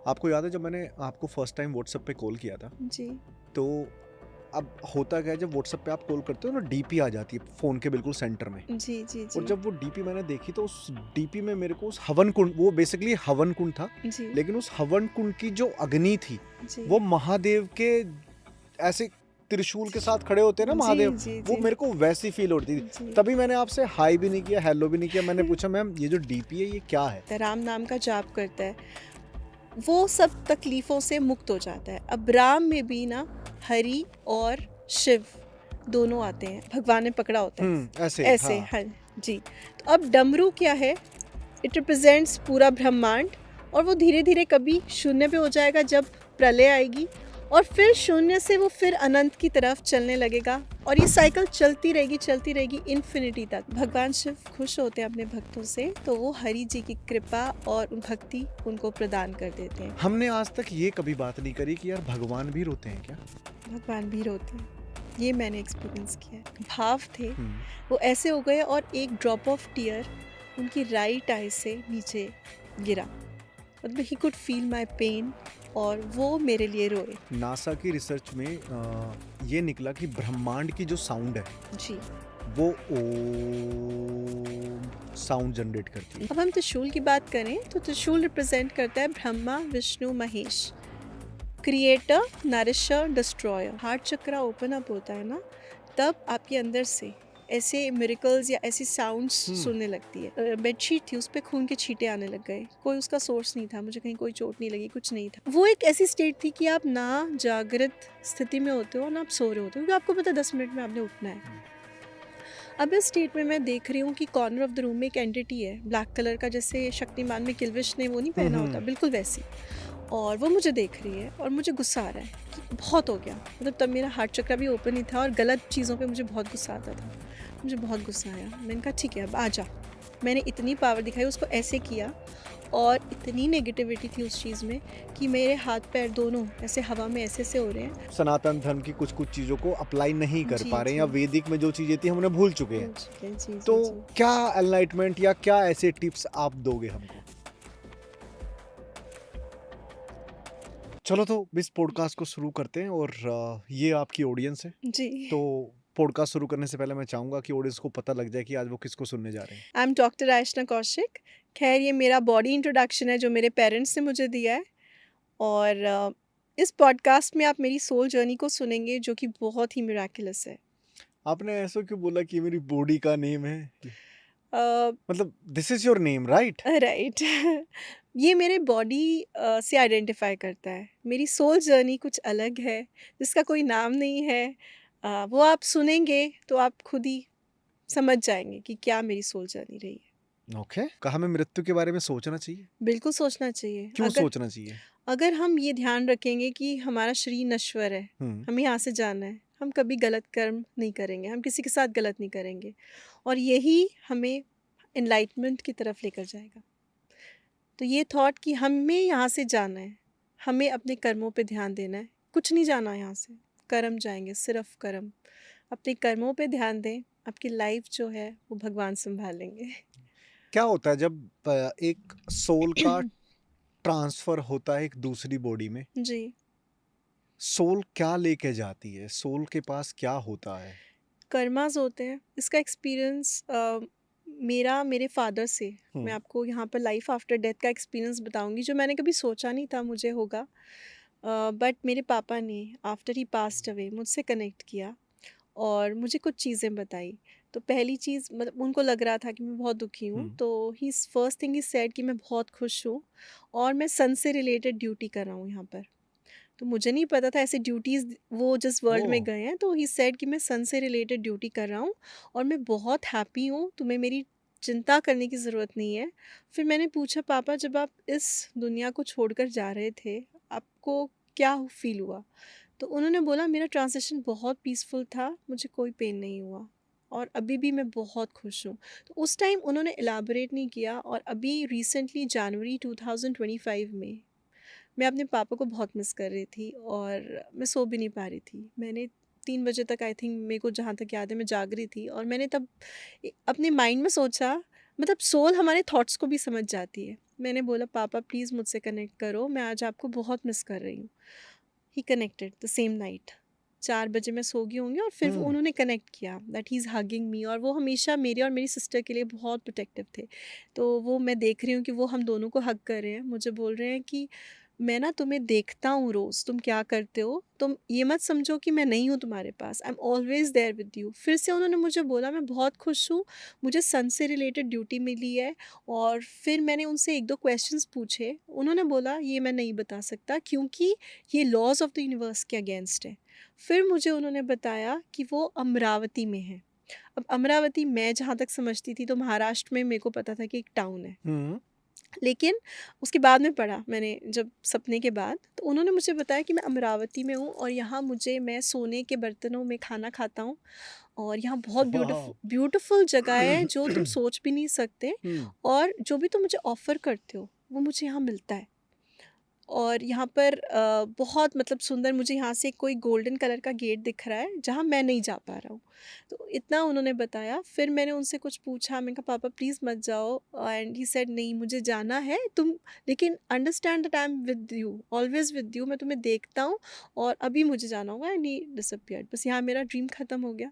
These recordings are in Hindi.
आपको याद है जब मैंने आपको फर्स्ट टाइम व्हाट्सएप पे कॉल किया था, जी, तो अब होता क्या है जब व्हाट्सएप पे आप कॉल करते हो ना डीपी आ जाती है फ़ोन के बिल्कुल सेंटर में। जी, जी, और जी, जब वो डीपी मैंने देखी तो उस डीपी में मेरे को उस हवन कुंड, वो बेसिकली हवन कुंड था, जी, लेकिन उस हवन कुंड की जो अग्नि थी, जी, वो महादेव के ऐसे त्रिशूल के साथ खड़े होते हैं ना जी, महादेव, जी, वो जी, मेरे को वैसी फ़ील होती थी। जी। तभी मैंने आपसे हाय भी नहीं किया, हेलो भी नहीं किया, मैंने पूछा मैम ये जो डीपी है ये क्या है? राम नाम का जाप करता है, वो सब तकलीफ़ों से मुक्त हो जाता है। अब राम में भी ना हरि और शिव दोनों आते हैं, भगवान ने पकड़ा होता है। ऐसे, ऐसे, हाँ। हाँ जी। तो अब डमरू क्या है? इट रिप्रेजेंट्स पूरा ब्रह्मांड, और वो धीरे-धीरे कभी शून्य पे हो जाएगा जब प्रलय आएगी, और फिर शून्य से वो फिर अनंत की तरफ चलने लगेगा, और ये साइकिल चलती रहेगी इन्फिनिटी तक। भगवान शिव खुश होते हैं अपने भक्तों से, तो वो हरि जी की कृपा और भक्ति उनको प्रदान कर देते हैं। हमने आज तक ये कभी बात नहीं करी कि यार भगवान भी रोते हैं क्या? भगवान भी रोते हैं, ये मैंने एक्सपीरियंस किया है। भाव थे, हुँ। वो ऐसे हो गए और एक ड्रॉप ऑफ टीयर उनकी राइट आई से नीचे गिरा, मतलब he could feel my pain, और वो मेरे लिए रोए। नासा की रिसर्च में ये निकला कि ब्रह्मांड की जो साउंड है जी। वो ओम साउंड जनरेट करती है। अब हम त्रिशूल की बात करें तो त्रिशूल रिप्रेजेंट करता है Brahma Vishnu Mahesh, creator, nourisher, destroyer. Heart chakra open up होता है ना, तब आपके अंदर से ऐसे मिरेकल्स या ऐसी साउंड्स सुनने लगती है। बेडशीट थी, उस पर खून के छींटे आने लग गए, कोई उसका सोर्स नहीं था, मुझे कहीं कोई चोट नहीं लगी, कुछ नहीं था। वो एक ऐसी स्टेट थी कि आप ना जागृत स्थिति में होते हो ना आप सो रहे होते हो, क्योंकि आपको पता है 10 मिनट में आपने उठना है। अब इस स्टेट में मैं देख रही हूँ कि कॉर्नर ऑफ द रूम में एक एंटिटी है ब्लैक कलर का, जैसे शक्तिमान में किल्विश ने वो नहीं पहना होता, बिल्कुल वैसी। और वो मुझे देख रही है और मुझे गुस्सा आ रहा है कि बहुत हो गया, मतलब तब मेरा हार्ट चक्र भी ओपन ही था और गलत चीज़ों पे मुझे बहुत गुस्सा आता था। मुझे बहुत गुस्सा आया, मैंने कहा ठीक है अब आ जा। मैंने इतनी पावर दिखाई, उसको ऐसे किया, और इतनी नेगेटिविटी थी उस चीज़ में कि मेरे हाथ पैर दोनों ऐसे हवा में ऐसे ऐसे हो रहे हैं। सनातन धर्म की कुछ-कुछ चीज़ों को अप्लाई नहीं कर जी पा रहे हैं, या जी, वैदिक में जो चीज़ें थी हम उन्हें भूल चुके हैं। भूल चुके हैं, जी तो जी जी। क्या एनलाइटमेंट या क्या ऐसे टिप्स आप दोगे हमको? चलो तो इस पॉडकास्ट को शुरू करते हैं, और ये आपकी ऑडियंस है। जी, तो पॉडकास्ट शुरू करने से पहले मैं चाहूँगा कि ऑडियंस को पता लग जाए कि आज वो किसको सुनने जा रहे हैं। I am doctor Ayshna Kaushik. खैर ये मेरा बॉडी इंट्रोडक्शन है जो मेरे पेरेंट्स ने मुझे दिया है, और इस पॉडकास्ट में आप मेरी सोल जर्नी को सुनेंगे जो कि बहुत ही मिराकुलस है। आपने ऐसा क्यों बोला कि मेरी बॉडी का नेम है? अ, मतलब this is your name right? Right. ये मेरे बॉडी से आइडेंटिफाई करता है। मेरी सोल जर्नी कुछ अलग है, जिसका कोई नाम नहीं है। वो आप सुनेंगे तो आप खुद ही समझ जाएँगे कि क्या मेरी सोल जर्नी रही है। ओके। कहा हमें मृत्यु के बारे में सोचना चाहिए? बिल्कुल सोचना चाहिए। क्यों अगर सोचना चाहिए? अगर हम ये ध्यान रखेंगे कि हमारा शरीर नश्वर है, हुँ। हमें यहाँ से जाना है, हम कभी गलत कर्म नहीं करेंगे, हम किसी के साथ गलत नहीं करेंगे, और यही हमें एनलाइटमेंट की तरफ लेकर जाएगा। तो ये थॉट कि हमें यहाँ से जाना है, हमें अपने कर्मों पे ध्यान देना है, कुछ नहीं जाना यहाँ से, कर्म जाएंगे, सिर्फ कर्म। अपने कर्मों पे ध्यान दें, आपकी लाइफ जो है वो भगवान संभालेंगे। क्या होता है जब एक सोल का ट्रांसफ़र होता है एक दूसरी बॉडी में? जी। सोल क्या लेके जाती है? सोल के पास क्या होता है? कर्मास होते हैं, इसका एक्सपीरियंस मेरा मेरे फादर से, मैं हुँ। आपको यहाँ पर लाइफ आफ्टर डेथ का एक्सपीरियंस बताऊंगी जो मैंने कभी सोचा नहीं था मुझे होगा। बट मेरे पापा ने आफ्टर ही पास्ट अवे मुझसे कनेक्ट किया और मुझे कुछ चीज़ें बताई। तो पहली चीज़, मतलब उनको लग रहा था कि मैं बहुत दुखी हूँ, हुँ। तो ही फर्स्ट थिंग इज सेड कि मैं बहुत खुश हूँ और मैं सन से रिलेटेड ड्यूटी कर रहा हूँ यहाँ पर। तो मुझे नहीं पता था ऐसी ड्यूटीज़ वो जिस वर्ल्ड में ओह! गए हैं, तो ही सेड कि मैं सन से रिलेटेड ड्यूटी कर रहा हूँ और मैं बहुत हैप्पी हूँ, तुम्हें मेरी चिंता करने की ज़रूरत नहीं है। फिर मैंने पूछा, पापा जब आप इस दुनिया को छोड़कर जा रहे थे, आपको क्या फ़ील हुआ? तो उन्होंने बोला मेरा ट्रांज़िशन बहुत पीसफुल था, मुझे कोई पेन नहीं हुआ और अभी भी मैं बहुत खुश हूँ। तो उस टाइम उन्होंने इलैबोरेट नहीं किया, और अभी रिसेंटली जनवरी 2025 में मैं अपने पापा को बहुत मिस कर रही थी और मैं सो भी नहीं पा रही थी। मैंने 3 बजे तक, आई थिंक मेरे को जहाँ तक याद है, मैं जाग रही थी और मैंने तब अपने माइंड में सोचा, मतलब सोल हमारे थॉट्स को भी समझ जाती है। मैंने बोला पापा प्लीज़ मुझसे कनेक्ट करो, मैं आज आपको बहुत मिस कर रही हूँ। ही कनेक्टेड द सेम नाइट। 4 बजे मैं सो गई होंगी और फिर वो हुँ। उन्होंने कनेक्ट किया दैट ही इज़ हगिंग मी, और वो हमेशा मेरे और मेरी सिस्टर के लिए बहुत प्रोटेक्टिव थे। तो वो मैं देख रही हूँ कि वो हम दोनों को हग कर रहे हैं। मुझे बोल रहे हैं कि मैं ना तुम्हें देखता हूँ रोज़, तुम क्या करते हो, तुम ये मत समझो कि मैं नहीं हूँ तुम्हारे पास, I am always there with you. फिर से उन्होंने मुझे बोला मैं बहुत खुश हूँ, मुझे सन से रिलेटेड ड्यूटी मिली है। और फिर मैंने उनसे 1-2 क्वेश्चंस पूछे। उन्होंने बोला ये मैं नहीं बता सकता क्योंकि ये लॉज़ ऑफ़ द यूनिवर्स के अगेंस्ट है। फिर मुझे उन्होंने बताया कि वो अमरावती में है। अब अमरावती मैं जहाँ तक समझती थी तो महाराष्ट्र में मेरे को पता था कि एक टाउन है। हुँ। लेकिन उसके बाद में पढ़ा मैंने जब सपने के बाद, तो उन्होंने मुझे बताया कि मैं अमरावती में हूँ और यहाँ मैं सोने के बर्तनों में खाना खाता हूँ, और यहाँ बहुत वॉव! ब्यूटीफुल जगह है जो तुम सोच भी नहीं सकते। हुँ। और जो भी तुम मुझे ऑफ़र करते हो वो मुझे यहाँ मिलता है। और यहाँ पर बहुत मतलब सुंदर, मुझे यहाँ से कोई गोल्डन कलर का गेट दिख रहा है जहाँ मैं नहीं जा पा रहा हूँ। तो इतना उन्होंने बताया। फिर मैंने उनसे कुछ पूछा, मैंने कहा पापा प्लीज़ मत जाओ, एंड ही सेड नहीं मुझे जाना है, तुम लेकिन understand that I am with you, always with you, मैं तुम्हें देखता हूँ और अभी मुझे जाना होगा। And he disappeared. बस यहाँ मेरा ड्रीम ख़त्म हो गया।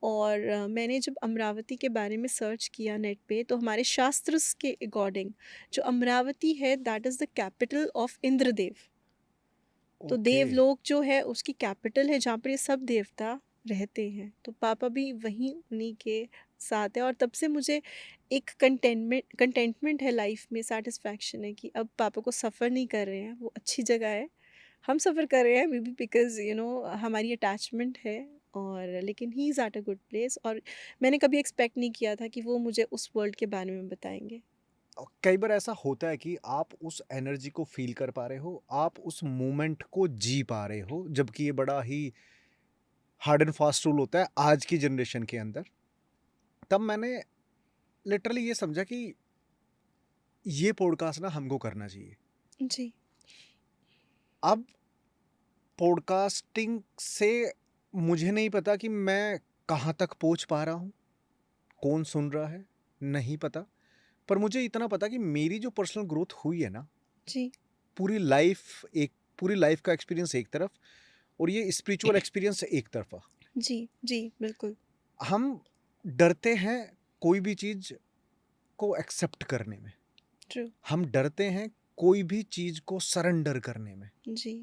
और मैंने जब अमरावती के बारे में सर्च किया नेट पे, तो हमारे शास्त्र के अकॉर्डिंग जो अमरावती है that is the capital of Indradev. तो ओके। देवलोक जो है उसकी कैपिटल है जहाँ पर ये सब देवता रहते हैं। तो पापा भी वहीं उन्हीं के साथ है, और तब से मुझे एक कंटेंटमेंट है लाइफ में, सेटिस्फैक्शन है कि अब पापा को सफ़र नहीं कर रहे हैं, वो अच्छी जगह है। हम सफ़र कर रहे हैं मे बी बिकॉज़ हमारी अटैचमेंट है। और लेकिन he is at a good place, और मैंने कभी एक्सपेक्ट नहीं किया था कि वो मुझे उस वर्ल्ड के बारे में बताएँगे। कई बार ऐसा होता है कि आप उस एनर्जी को फ़ील कर पा रहे हो, आप उस मोमेंट को जी पा रहे हो, जबकि ये बड़ा ही हार्ड एंड फास्ट रूल होता है आज की जनरेशन के अंदर। तब मैंने लिटरली ये समझा कि ये पॉडकास्ट ना हमको करना चाहिए। जी। अब पॉडकास्टिंग से मुझे नहीं पता कि मैं कहाँ तक पहुँच पा रहा हूँ, कौन सुन रहा है, नहीं पता। पर मुझे इतना पता कि मेरी जो पर्सनल ग्रोथ हुई है ना, जी। पूरी लाइफ एक पूरी लाइफ का एक्सपीरियंस एक तरफ और ये स्पिरिचुअल एक्सपीरियंस एक तरफा। जी। जी, बिल्कुल। हम डरते हैं कोई भी चीज़ को एक्सेप्ट करने में। ट्रू। हम डरते हैं कोई भी चीज़ को सरेंडर करने में। जी।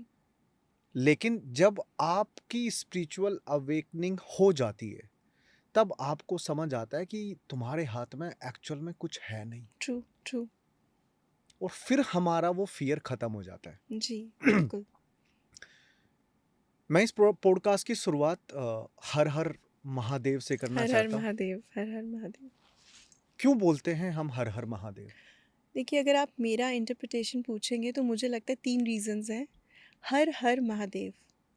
लेकिन जब आपकी स्पिरिचुअल अवेकनिंग हो जाती है, तब आपको समझ आता है कि तुम्हारे हाथ में एक्चुअल में कुछ है नहीं, ट्रू, ट्रू। और फिर हमारा वो फ़ियर ख़त्म हो जाता जी, है। बिल्कुल। मैं इस पॉडकास्ट की शुरुआत हर हर महादेव से करना हर हर चाहता हूँ। महादेव, हर हर महादेव। क्यों बोलते हैं हम हर हर महादेव? देखिए, अगर आप मेरा इंटरप्रिटेशन पूछेंगे तो मुझे लगता है 3 रीज़न्स हैं। हर हर महादेव,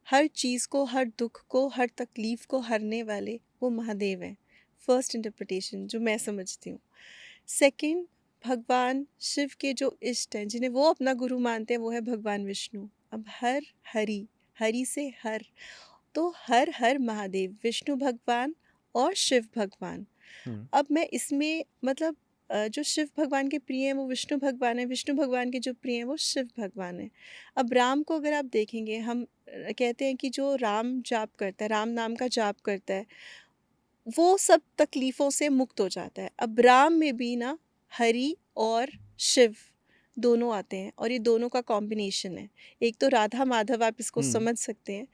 हर चीज़ को, हर दुःख को, हर तकलीफ़ को हरने वाले वो महादेव हैं। फर्स्ट इंटरप्रिटेशन जो मैं समझती हूँ। सेकंड, भगवान शिव के जो इष्ट हैं, जिन्हें वो अपना गुरु मानते हैं, वो है भगवान विष्णु। अब हर, हरि, हरि से हर, तो हर हर महादेव, विष्णु भगवान और शिव भगवान। हुँ। अब मैं इसमें मतलब जो शिव भगवान के प्रिय हैं वो विष्णु भगवान हैं, विष्णु भगवान के जो प्रिय हैं वो शिव भगवान हैं। अब राम को अगर आप देखेंगे, हम कहते हैं कि जो राम जाप करता है, राम नाम का जाप करता है, वो सब तकलीफ़ों से मुक्त हो जाता है। अब राम में भी ना हरि और शिव दोनों आते हैं, और ये दोनों का कॉम्बिनेशन है। एक तो राधा माधव, आप इसको हुँ। समझ सकते हैं।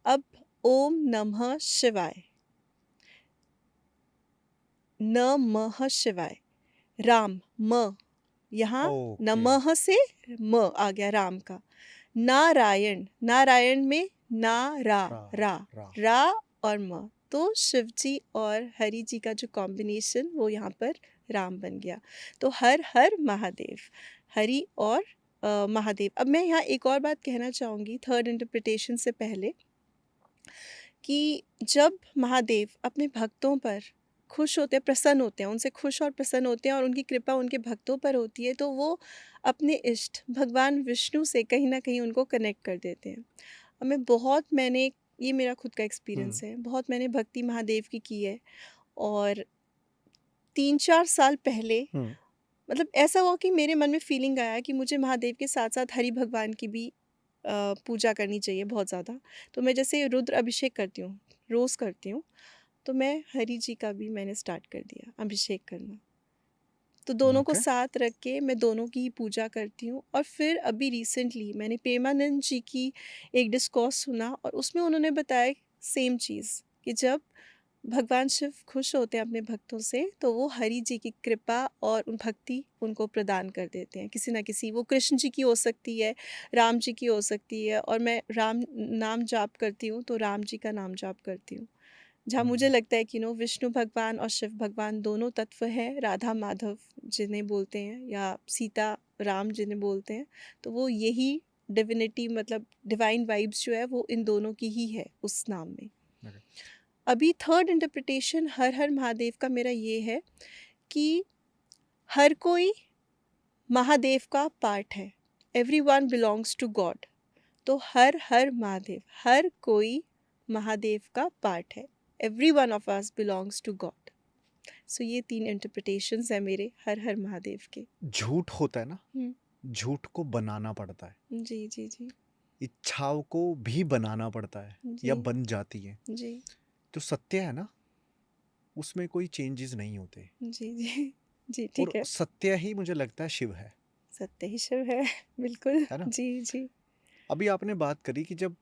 अब ओम नमः शिवाय, नमः शिवाय, राम, म, यहाँ ओके। नमः से म आ गया राम का। नारायण, नारायण में ना रा, रा, रा, रा। रा और म, तो शिव जी और हरि जी का जो कॉम्बिनेशन वो यहाँ पर राम बन गया। तो हर हर महादेव, हरि और महादेव। अब मैं यहाँ एक और बात कहना चाहूँगी थर्ड इंटरप्रिटेशन से पहले, कि जब महादेव अपने भक्तों पर खुश होते हैं, प्रसन्न होते हैं, उनसे खुश और प्रसन्न होते हैं और उनकी कृपा उनके भक्तों पर होती है, तो वो अपने इष्ट भगवान विष्णु से कहीं न कहीं उनको कनेक्ट कर देते हैं। अब मैंने ये मेरा खुद का हुँ। एक्सपीरियंस है, बहुत मैंने भक्ति महादेव की है। और 3-4 साल पहले हुँ। मतलब ऐसा हुआ कि मेरे मन में फीलिंग आया कि मुझे महादेव के साथ-साथ हरि भगवान की भी पूजा करनी चाहिए बहुत ज़्यादा। तो मैं जैसे रुद्र अभिषेक करती हूँ, रोज़ करती हूँ, तो मैं हरि जी का भी मैंने स्टार्ट कर दिया अभिषेक करना। तो दोनों को ओके। साथ रख के मैं दोनों की ही पूजा करती हूँ। और फिर अभी रिसेंटली मैंने प्रेमानंद जी की एक डिस्कोर्स सुना और उसमें उन्होंने बताया सेम चीज़ कि जब भगवान शिव खुश होते हैं अपने भक्तों से तो वो हरि जी की कृपा और उन भक्ति उनको प्रदान कर देते हैं किसी ना किसी। वो कृष्ण जी की हो सकती है, राम जी की हो सकती है, और मैं राम नाम जाप करती हूँ तो राम जी का नाम जाप करती हूँ। जहाँ मुझे लगता है कि विष्णु भगवान और शिव भगवान दोनों तत्व हैं, राधा माधव जिन्हें बोलते हैं या सीता राम जिन्हें बोलते हैं, तो वो यही डिविनिटी मतलब डिवाइन वाइब्स जो है वो इन दोनों की ही है उस नाम में। ओके। अभी थर्ड इंटरप्रिटेशन हर हर महादेव का मेरा ये है कि हर कोई महादेव का पार्ट है, every one belongs to God. तो हर हर महादेव, हर कोई महादेव का पार्ट है, every one of us belongs to God. So ये 3 इंटरप्रिटेशंस हैं मेरे हर हर महादेव के। झूठ होता है ना, हुँ। झूठ को बनाना पड़ता है, जी, जी, जी। इच्छाओं को भी बनाना पड़ता है या जी, बन जाती है। जी। तो सत्य है ना, उसमें कोई चेंजेस नहीं होते, जी, जी। जी, और ठीक है। सत्य ही मुझे लगता है शिव सत्य ही शिव है। बिल्कुल। है ना। जी, जी। अभी आपने बात करी कि जब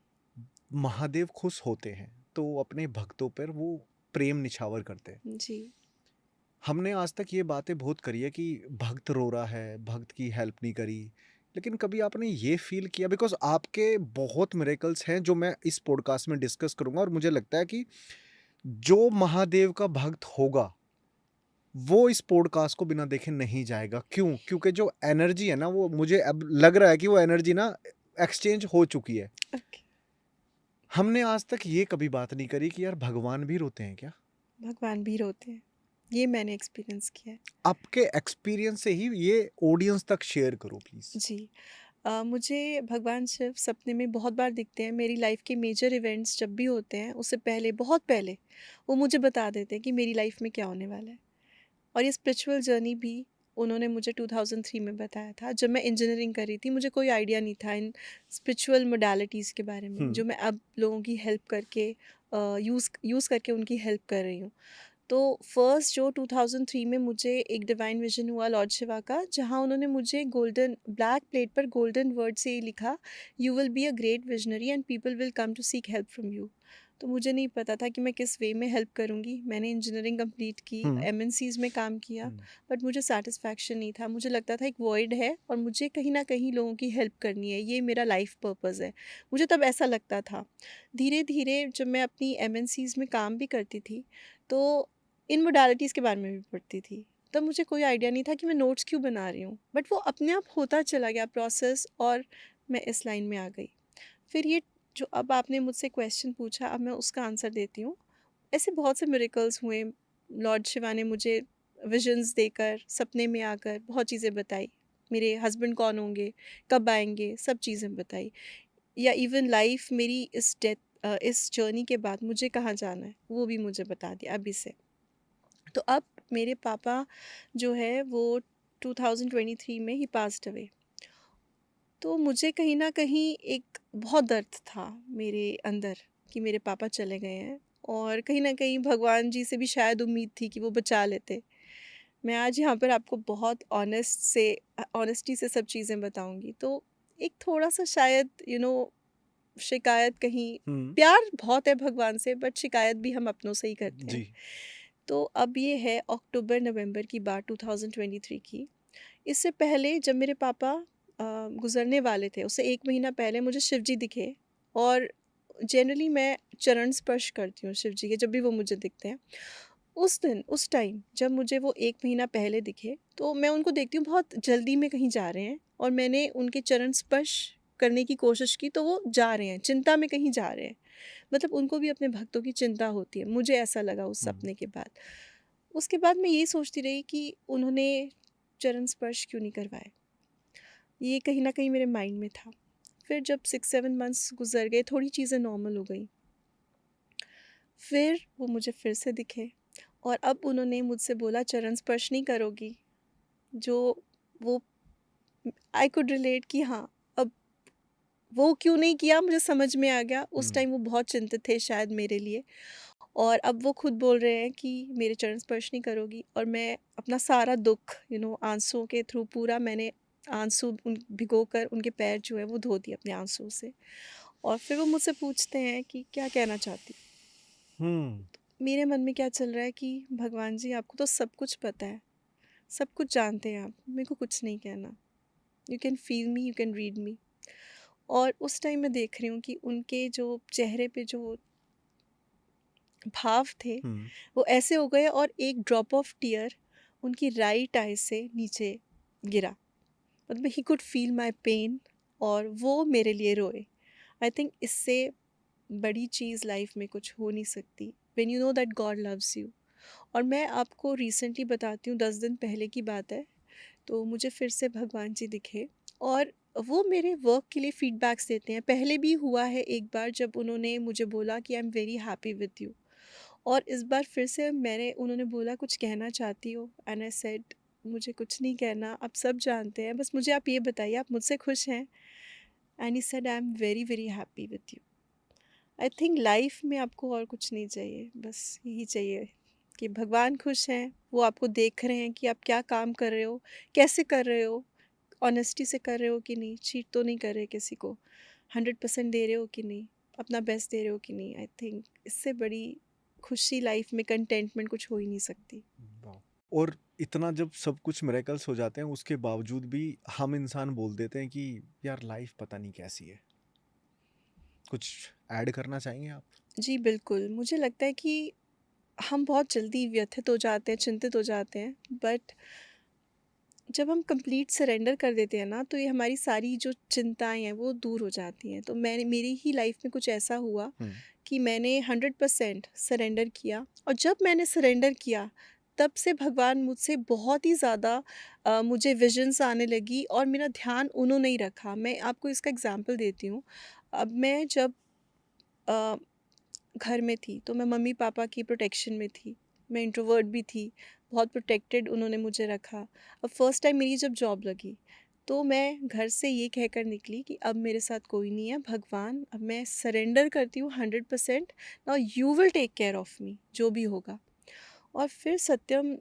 महादेव खुश होते हैं तो अपने भक्तों पर वो प्रेम निछावर करते हैं। जी। हमने आज तक ये बातें बहुत करी है कि भक्त रो रहा है, भक्त की हेल्प नहीं करी, लेकिन कभी आपने ये फील किया, बिकॉज आपके बहुत मिरेकल्स हैं जो मैं इस पॉडकास्ट में डिस्कस करूंगा, और मुझे लगता है कि जो महादेव का भक्त होगा वो इस पॉडकास्ट को बिना देखे नहीं जाएगा। क्यों? क्योंकि जो एनर्जी है ना, वो मुझे अब लग रहा है कि वो एनर्जी ना एक्सचेंज हो चुकी है। ओके। हमने आज तक ये कभी बात नहीं करी कि यार भगवान भी रोते हैं क्या। भगवान भी रोते हैं। ये मैंने एक्सपीरियंस किया है। आपके एक्सपीरियंस से ही ये ऑडियंस तक शेयर करो प्लीज। जी। मुझे भगवान शिव सपने में बहुत बार दिखते हैं। मेरी लाइफ के मेजर इवेंट्स जब भी होते हैं उससे पहले, बहुत पहले, वो मुझे बता देते हैं कि मेरी लाइफ में क्या होने वाला है। और ये स्पिरिचुअल जर्नी भी उन्होंने मुझे 2003 में बताया था। जब मैं इंजीनियरिंग कर रही थी मुझे कोई आइडिया नहीं था इन स्पिरिचुअल मोडालिटीज़ के बारे में, हम्म। जो मैं अब लोगों की हेल्प करके यूज़ करके उनकी हेल्प कर रही हूँ। तो फर्स्ट जो 2003 में मुझे एक डिवाइन विजन हुआ लॉर्ड शिवा का, जहाँ उन्होंने मुझे गोल्डन ब्लैक प्लेट पर गोल्डन वर्ड से ये लिखा, you will be a great visionary and people will come to seek help from you. तो मुझे नहीं पता था कि मैं किस वे में हेल्प करूँगी। मैंने इंजीनियरिंग कंप्लीट की, हम्म। एमएनसीज में काम किया, हम्म। बट मुझे सेटिस्फैक्शन नहीं था। मुझे लगता था एक वॉइड है और मुझे कहीं ना कहीं लोगों की हेल्प करनी है, ये मेरा लाइफ पर्पज़ है। मुझे तब ऐसा लगता था। धीरे धीरे जब मैं अपनी एमएनसीज में काम भी करती थी तो इन मोडालिटीज़ के बारे में भी पढ़ती थी। तब मुझे कोई आइडिया नहीं था कि मैं नोट्स क्यों बना रही हूँ, बट वो अपने आप होता चला गया प्रोसेस और मैं इस लाइन में आ गई। फिर ये जो अब आपने मुझसे क्वेश्चन पूछा, अब मैं उसका आंसर देती हूँ। ऐसे बहुत से मिरेकल्स हुए। लॉर्ड शिवा ने मुझे विजन्स देकर, सपने में आकर बहुत चीज़ें बताई। मेरे हस्बैंड कौन होंगे, कब आएँगे, सब चीज़ें बताई। या इवन लाइफ मेरी इस जर्नी के बाद मुझे कहाँ जाना है, वो भी मुझे बता दिया अभी से। तो अब मेरे पापा जो है वो 2023 में ही पास्ड अवे। तो मुझे कहीं न कहीं एक बहुत दर्द था मेरे अंदर कि मेरे पापा चले गए हैं, और कहीं न कहीं भगवान जी से भी शायद उम्मीद थी कि वो बचा लेते। मैं आज यहाँ पर आपको बहुत ऑनेस्टी से सब चीज़ें बताऊँगी। तो एक थोड़ा-सा शायद शिकायत कहीं, हम्म। प्यार बहुत है भगवान से बट शिकायत भी हम अपनों से ही करते जी। हैं। तो अब ये है अक्टूबर-नवंबर की बात 2023 की। इससे पहले जब मेरे पापा गुज़रने वाले थे, उससे 1 महीना पहले मुझे शिव जी दिखे। और जनरली मैं चरण स्पर्श करती हूँ शिव जी के जब भी वो मुझे दिखते हैं। उस दिन, उस टाइम जब मुझे वो 1 महीना पहले दिखे, तो मैं उनको देखती हूँ बहुत जल्दी में कहीं जा रहे हैं, और मैंने उनके चरण स्पर्श करने की कोशिश की तो वो जा रहे हैं, चिंता में कहीं जा रहे हैं। मतलब उनको भी अपने भक्तों की चिंता होती है, मुझे ऐसा लगा उस हम्म। सपने के बाद। उसके बाद मैं यही सोचती रही कि उन्होंने चरण स्पर्श क्यों नहीं करवाए? ये कहीं न कहीं मेरे माइंड में था। फिर जब 6-7 मंथ्स गुज़र गए, थोड़ी चीज़ें नॉर्मल हो गई। फिर वो मुझे फिर से दिखे और अब उन्होंने मुझसे बोला, चरण स्पर्श नहीं करोगी? जो वो आई कुड रिलेट कि हाँ, अब वो क्यों नहीं किया मुझे समझ में आ गया। उस हुँ, टाइम वो बहुत चिंतित थे शायद मेरे लिए, और अब वो खुद बोल रहे हैं कि मेरे चरण स्पर्श नहीं करोगी, और मैं अपना सारा दुःख आँसुओं के थ्रू पूरा मैंने आँसू उन भिगोकर उनके पैर जो है वो धो दिए अपने आँसुओं से। और फिर वो मुझसे पूछते हैं कि क्या कहना चाहती हो? हुँ, मेरे मन में क्या चल रहा है कि भगवान जी आपको तो सब कुछ पता है, सब कुछ जानते हैं आप, मेरे को कुछ नहीं कहना। You can feel me, you can read me. और उस टाइम मैं देख रही हूँ कि उनके जो चेहरे पे जो भाव थे, हुँ, वो ऐसे हो गए और एक ड्रॉप ऑफ टीयर उनकी राइट आई से नीचे गिरा। मतलब he could feel my pain, और वो मेरे लिए रोए। आई थिंक इससे बड़ी चीज़ लाइफ़ में कुछ हो नहीं सकती, when you know that God loves you. और मैं आपको रिसेंटली बताती हूँ, 10 दिन पहले की बात है। तो मुझे फिर से भगवान जी दिखे, और वो मेरे वर्क के लिए फीडबैक्स देते हैं। पहले भी हुआ है एक बार जब उन्होंने मुझे बोला कि I am very happy with you, और इस बार फिर से मैंने उन्होंने बोला कुछ कहना चाहती हो, एंड आई सेड मुझे कुछ नहीं कहना, आप सब जानते हैं, बस मुझे आप ये बताइए आप मुझसे खुश हैं? And he said I am very very happy with you. I think life में आपको और कुछ नहीं चाहिए, बस यही चाहिए कि भगवान खुश हैं, वो आपको देख रहे हैं कि आप क्या काम कर रहे हो, कैसे कर रहे हो, ऑनेस्टी से कर रहे हो कि नहीं, चीट तो नहीं कर रहे किसी को, 100% दे रहे हो कि नहीं, अपना बेस्ट दे रहे हो कि नहीं। आई थिंक इससे बड़ी खुशी लाइफ में, कंटेंटमेंट कुछ हो ही नहीं सकती। वाह! और इतना जब सब कुछ मिरेकल्स हो जाते हैं, उसके बावजूद भी हम इंसान बोल देते हैं कि यार लाइफ़ पता नहीं कैसी है। कुछ ऐड करना चाहेंगे आप? जी बिल्कुल, मुझे लगता है कि हम बहुत जल्दी व्यथित हो जाते हैं, चिंतित हो जाते हैं, बट जब हम कंप्लीट सरेंडर कर देते हैं ना, तो ये हमारी सारी जो चिंताएँ हैं वो दूर हो जाती हैं। तो मैंने मेरी ही लाइफ में कुछ ऐसा हुआ हुँ, कि मैंने 100% सरेंडर किया, और जब मैंने सरेंडर किया, तब से भगवान मुझसे बहुत ही ज़्यादा मुझे विजन्स आने लगी, और मेरा ध्यान उन्होंने ही रखा। मैं आपको इसका एग्ज़ाम्पल देती हूँ। अब मैं जब अ, घर में थी, तो मैं मम्मी-पापा की प्रोटेक्शन में थी। मैं इंट्रोवर्ट भी थी, बहुत प्रोटेक्टेड उन्होंने मुझे रखा। अब फर्स्ट टाइम मेरी जब जॉब लगी, तो मैं घर से ये कहकर निकली कि अब मेरे साथ कोई नहीं है, भगवान अब मैं सरेंडर करती हूँ 100%, now you will take care of me, जो भी होगा। और फिर सत्यम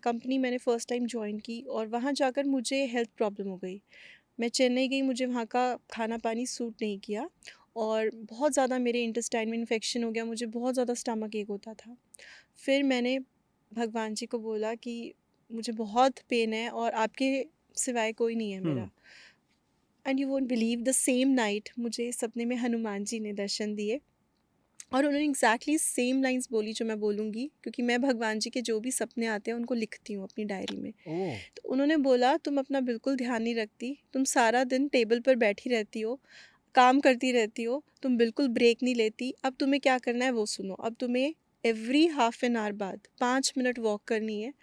कंपनी मैंने फर्स्ट टाइम जॉइन की, और वहाँ जाकर मुझे हेल्थ प्रॉब्लम हो गई। मैं चेन्नई गई, मुझे वहाँ का खाना-पानी सूट नहीं किया, और बहुत ज़्यादा मेरे इंटेस्टाइन में इन्फेक्शन हो गया, मुझे बहुत ज़्यादा स्टमक एक होता था। फिर मैंने भगवान जी को बोला कि मुझे बहुत पेन है, और आपके सिवाय कोई नहीं है हुँ, मेरा। And you won't believe, the same night मुझे सपने में हनुमान जी ने दर्शन दिए, और उन्होंने एग्जैक्टली सेम लाइंस बोली जो मैं बोलूँगी, क्योंकि मैं भगवान जी के जो भी सपने आते हैं उनको लिखती हूँ अपनी डायरी में। ओह! तो उन्होंने बोला तुम अपना बिल्कुल ध्यान नहीं रखती, तुम सारा दिन टेबल पर बैठी रहती हो, काम करती रहती हो, तुम बिल्कुल ब्रेक नहीं लेती। अब तुम्हें क्या करना है वो सुनो। अब तुम्हें एवरी हाफ एन आवर बाद 5 मिनट वॉक करनी है,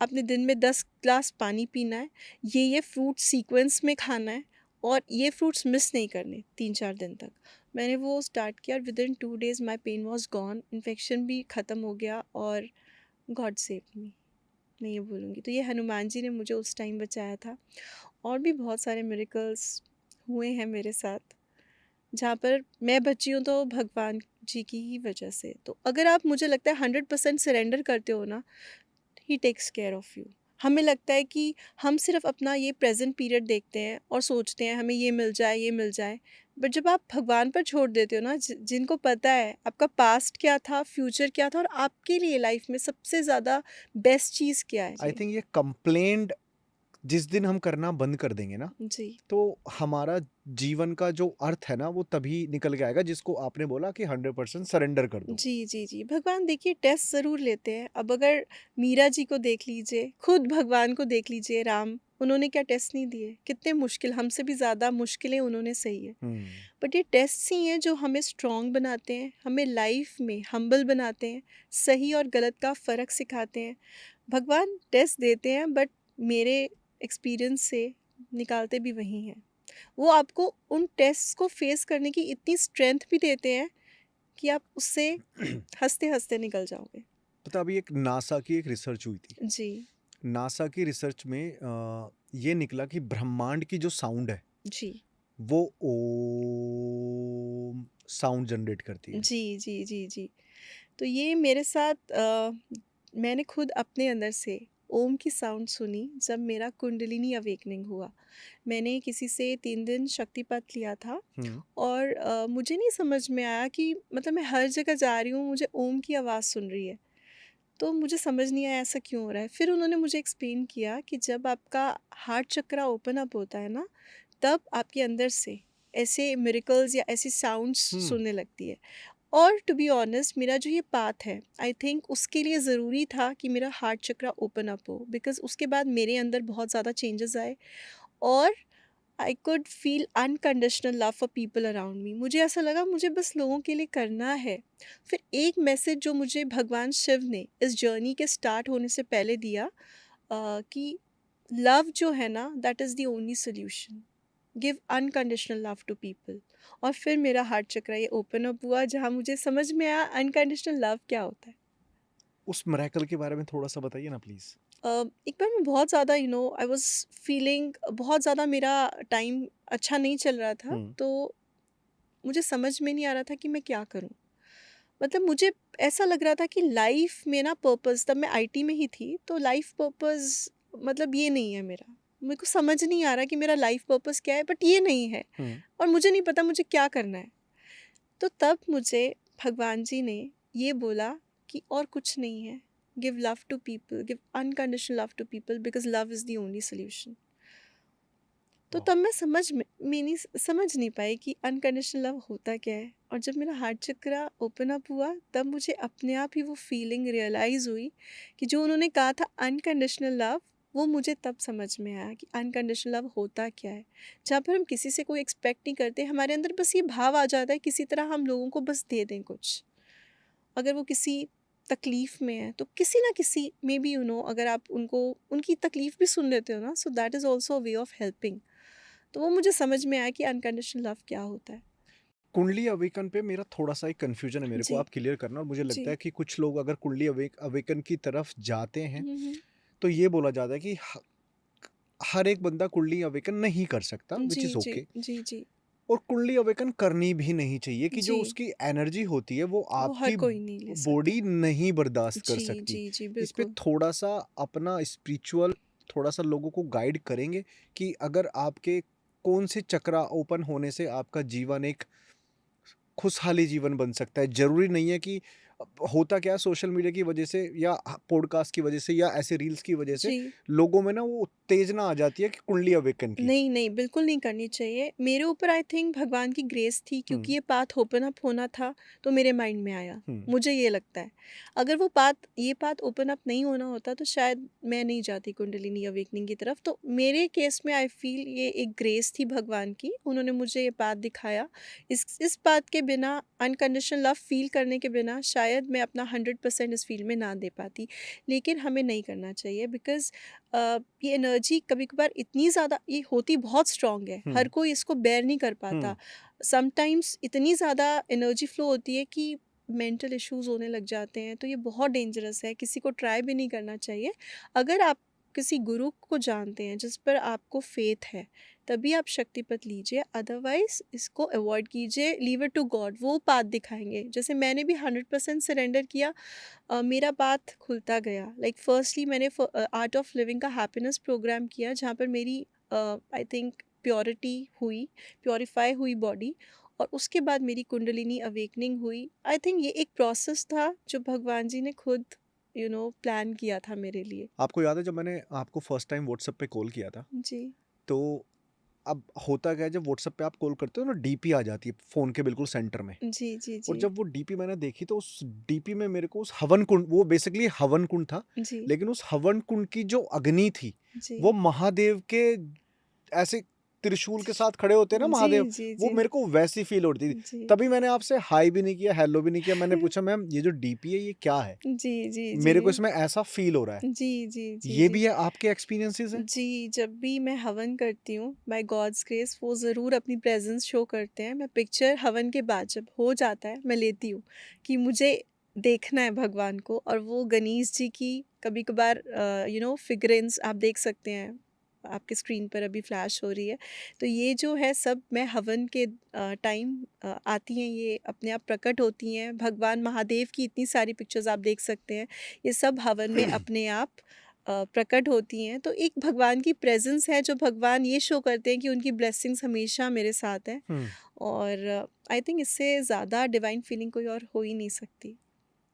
अपने दिन में 10 ग्लास पानी पीना है, ये फ्रूट सीक्वेंस में खाना है, और ये फ्रूट्स मिस नहीं करने 3-4 दिन तक। मैंने वो स्टार्ट किया, और within 2 days my pain was gone, infection भी ख़त्म हो गया, और गॉड सेव मी, मैं ये बोलूँगी। तो ये हनुमान जी ने मुझे उस टाइम बचाया था। और भी बहुत सारे मिरेकल्स हुए हैं मेरे साथ, जहाँ पर मैं बची हूँ तो भगवान जी की ही वजह से। तो अगर आप, मुझे लगता है, 100% सरेंडर करते हो ना, ही टेक्स केयर ऑफ़ यू। हमें लगता है कि हम सिर्फ़ अपना ये प्रेज़ेंट पीरियड देखते हैं और सोचते हैं हमें ये मिल जाए, ये मिल जाए। बट जब आप भगवान पर छोड़ देते हो ना, जिनको पता है आपका पास्ट क्या था, फ्यूचर क्या था, और आपके लिए लाइफ़ में सबसे ज़्यादा बेस्ट चीज़ क्या है। आई जी। थिंक ये कंप्लेंट जिस दिन हम करना बंद कर देंगे ना, जी। तो हमारा जीवन का जो अर्थ है ना, वो तभी निकल के आएगा जिसको आपने बोला कि 100% सरेंडर कर दो। जी, जी, जी। भगवान देखिए टेस्ट ज़रूर लेते हैं। अब अगर मीरा जी को देख लीजिए, खुद भगवान को देख लीजिए, राम, उन्होंने क्या टेस्ट नहीं दिए? कितने मुश्किल, हमसे भी ज़्यादा मुश्किलें उन्होंने सही है। हुँ, बट ये टेस्ट्स ही हैं जो हमें स्ट्रॉन्ग बनाते हैं, हमें लाइफ़ में हम्बल बनाते हैं, सही और गलत का फ़र्क सिखाते हैं। भगवान टेस्ट देते हैं, बट मेरे एक्सपीरियंस से निकालते भी वही हैं। वो आपको उन टेस्ट्स को फ़ेस करने की इतनी स्ट्रेंथ भी देते हैं कि आप उससे हँसते-हँसते निकल जाओगे। पता अभी एक नासा की एक रिसर्च हुई थी जी। नासा की रिसर्च में ये निकला कि ब्रह्मांड की जो साउंड है जी। वो ओम साउंड जनरेट करती है। जी, जी, जी, जी। तो ये मेरे साथ मैंने खुद अपने अंदर से ओम की साउंड सुनी जब मेरा कुंडलिनी अवेकनिंग हुआ। मैंने किसी से 3 दिन शक्तिपात लिया था हम्म। और मुझे नहीं समझ में आया कि मतलब मैं हर जगह जा रही हूँ, मुझे ओम की आवाज़ सुन रही है। तो मुझे समझ नहीं आया ऐसा क्यों हो रहा है। फिर उन्होंने मुझे एक्सप्लेन किया कि जब आपका हार्ट चक्रा ओपन अप होता है ना, तब आपके अंदर से ऐसे मिरेकल्स या ऐसी साउंड्स हम्म। सुनने लगती है। और टू बी ऑनेस्ट मेरा जो ये पाथ है, आई थिंक उसके लिए ज़रूरी था कि मेरा हार्ट चक्रा ओपन अप हो, बिकॉज़ उसके बाद मेरे अंदर बहुत ज़्यादा चेंजेस आए और I could feel unconditional love for people around me. मुझे ऐसा लगा मुझे बस लोगों के लिए करना है। फिर एक मैसेज जो मुझे भगवान शिव ने इस जर्नी के स्टार्ट होने से पहले दिया, कि लव जो है ना, that is the only solution. Give unconditional love to people. और फिर मेरा हार्ट चक्रा ये ओपन अप हुआ, जहाँ मुझे समझ में आया अनकंडीशनल लव क्या होता है। उस मिरेकल के बारे में थोड़ा सा बताइए ना प्लीज। एक बार मैं बहुत ज़्यादा आई वाज फीलिंग बहुत ज़्यादा, मेरा टाइम अच्छा नहीं चल रहा था, हम्म। तो मुझे समझ में नहीं आ रहा था कि मैं क्या करूं। मतलब मुझे ऐसा लग रहा था कि लाइफ में ना पर्पस, तब मैं आईटी में ही थी, तो लाइफ पर्पस मतलब ये नहीं है मेरा। मेरे को समझ नहीं आ रहा कि मेरा लाइफ पर्पस क्या है, बट ये नहीं है। हम्म। और मुझे नहीं पता मुझे क्या करना है। तो तब मुझे भगवान जी ने ये बोला कि और कुछ नहीं है। Give love to people, give unconditional love to people, because love is the only solution. तो वाह। तब मैं समझ नहीं पाई कि अनकंडीशनल लव होता क्या है। और जब मेरा हार्ट चक्रा ओपन अप हुआ, तब मुझे अपने आप ही वो फीलिंग रियलाइज हुई कि जो उन्होंने कहा था अनकंडीशनल लव, वो मुझे तब समझ में आया कि अनकंडीशनल लव होता क्या है। जहाँ पर हम किसी से कोई एक्सपेक्ट नहीं करते, हमारे अंदर बस ये भाव आ जाता है किसी तरह हम लोगों को बस दे दें कुछ। अगर वो किसी तकलीफ़ में है, तो किसी ना किसी मे बी अगर आप उनको उनकी तकलीफ़ भी सुन लेते हो ना, so that is also a way of helping. तो वो मुझे समझ में आया कि अनकंडीशनल लव क्या होता है। कुंडली अवेकन पे मेरा थोड़ा सा एक कंफ्यूजन है, मेरे को जी, आप क्लियर करना। और मुझे लगता जी। है कि कुछ लोग अगर कुंडली अवेकन की तरफ जाते हैं हुँ, हुँ। तो ये बोला जाता है कि हर एक बंदा कुंडली अवेकन नहीं कर सकता, जी, विच इज जी, ओके। जी, जी, और कुंडली अवेकन करनी भी नहीं चाहिए कि जो जी। उसकी एनर्जी होती है वो वो हर आपकी कोई नहीं ले सकता। बॉडी नहीं बर्दाश्त कर जी, सकती। जी, जी, इस पे बिल्कुल। थोड़ा सा अपना स्पिरिचुअल थोड़ा सा लोगों को गाइड करेंगे कि अगर आपके कौन से चक्रा ओपन होने से आपका जीवन एक खुशहाली जीवन बन सकता है। ज़रूरी नहीं है कि होता क्या है सोशल मीडिया की वजह से या पॉडकास्ट की वजह से या ऐसे रील्स की वजह से जी। लोगों में ना वो उत्तेजना आ जाती है कि कुंडली अवेकन की। नहीं, नहीं, बिल्कुल नहीं करनी चाहिए। मेरे ऊपर आई थिंक भगवान की ग्रेस थी, क्योंकि हुँ, ये पाथ ओपन अप होना था, तो मेरे माइंड में आया। हुँ। मुझे ये लगता है, अगर ये पाथ ओपन अप नहीं होना होता, तो शायद मैं नहीं जाती कुंडलिनी अवेकनिंग की तरफ। तो मेरे केस में आई फ़ील ये एक ग्रेस थी भगवान की, उन्होंने मुझे ये पाथ दिखाया। इस पाथ के बिना, अनकंडीशनल लव फ़ील करने के बिना शायद मैं अपना 100% इस फ़ील्ड में ना दे पाती। लेकिन हमें नहीं करना चाहिए, बिकॉज़ ये एनर्जी कभी-कभार इतनी ज़्यादा ये होती बहुत स्ट्रॉन्ग है, हर हुँ, कोई इसको बेयर नहीं कर पाता। हुँ। समटाइम्स इतनी ज़्यादा एनर्जी फ्लो होती है कि मेंटल इश्यूज़ होने लग जाते हैं, तो ये बहुत डेंजरस है, किसी को ट्राई भी नहीं करना चाहिए। अगर आप किसी गुरु को जानते हैं, जिस पर आपको फ़ेथ है, तभी आप शक्तिपथ लीजिए, अदरवाइज़ इसको अवॉइड कीजिए, लीव इट टू गॉड, वो पाथ दिखाएँगे। जैसे मैंने भी 100% सरेंडर किया, मेरा पाथ खुलता गया। लाइक फर्स्टली मैंने आर्ट ऑफ लिविंग का हैप्पीनेस प्रोग्राम किया, जहाँ पर मेरी आई थिंक प्योरिटी हुई, प्योरीफाई हुई बॉडी। और उसके बाद मेरी कुंडलिनी अवेकनिंग हुई। आई थिंक ये एक प्रोसेस था जो भगवान जी ने खुद प्लान किया था मेरे लिए। आपको याद है जब मैंने आपको फर्स्ट टाइम व्हाट्सएप पे कॉल किया था, जी, तो अब होता क्या है जब व्हाट्सएप पे आप कॉल करते हो ना डीपी आ जाती है फ़ोन के बिल्कुल सेंटर में। जी, जी, और जी, जब वो डीपी मैंने देखी तो उस डीपी में मेरे को उस हवन कुंड, वो बेसिकली हवन कुंड था, जी, लेकिन उस हवन कुंड की जो अग्नि थी, जी, वो महादेव के ऐसे त्रिशूल के साथ खड़े होते हैं ना जी, महादेव, जी, वो जी, मेरे को वैसी फ़ील हो रही थी। जी, तभी मैंने आपसे हाय भी नहीं किया, हेलो भी नहीं किया। मैंने पूछा मैम ये जो डीपी है ये क्या है? जी, जी, जी, मेरे को इसमें ऐसा फ़ील हो रहा है। जी, जी, जी, ये जी। भी है आपके एक्सपीरियंसेस हैं? जी, जब भी मैं हवन करती हूँ, बाय गॉड्स ग्रेस वो ज़रूर अपनी प्रेज़ेंस शो करते हैं। मैं पिक्चर हवन के बाद जब हो जाता है, मैं लेती हूँ कि मुझे देखना है भगवान को, और वो गणेश जी की कभी कभार फिगरेंस आप देख सकते हैं, आपके स्क्रीन पर अभी फ्लैश हो रही है। तो ये जो है सब मैं हवन के टाइम आती हैं, ये अपने आप प्रकट होती हैं। भगवान महादेव की इतनी सारी पिक्चर्स आप देख सकते हैं, ये सब हवन में अपने आप प्रकट होती हैं। तो एक भगवान की प्रेजेंस है जो भगवान ये शो करते हैं कि उनकी ब्लेसिंग्स हमेशा मेरे साथ हैं। हम्म। और आई थिंक इससे ज़्यादा डिवाइन फीलिंग कोई और हो ही नहीं सकती।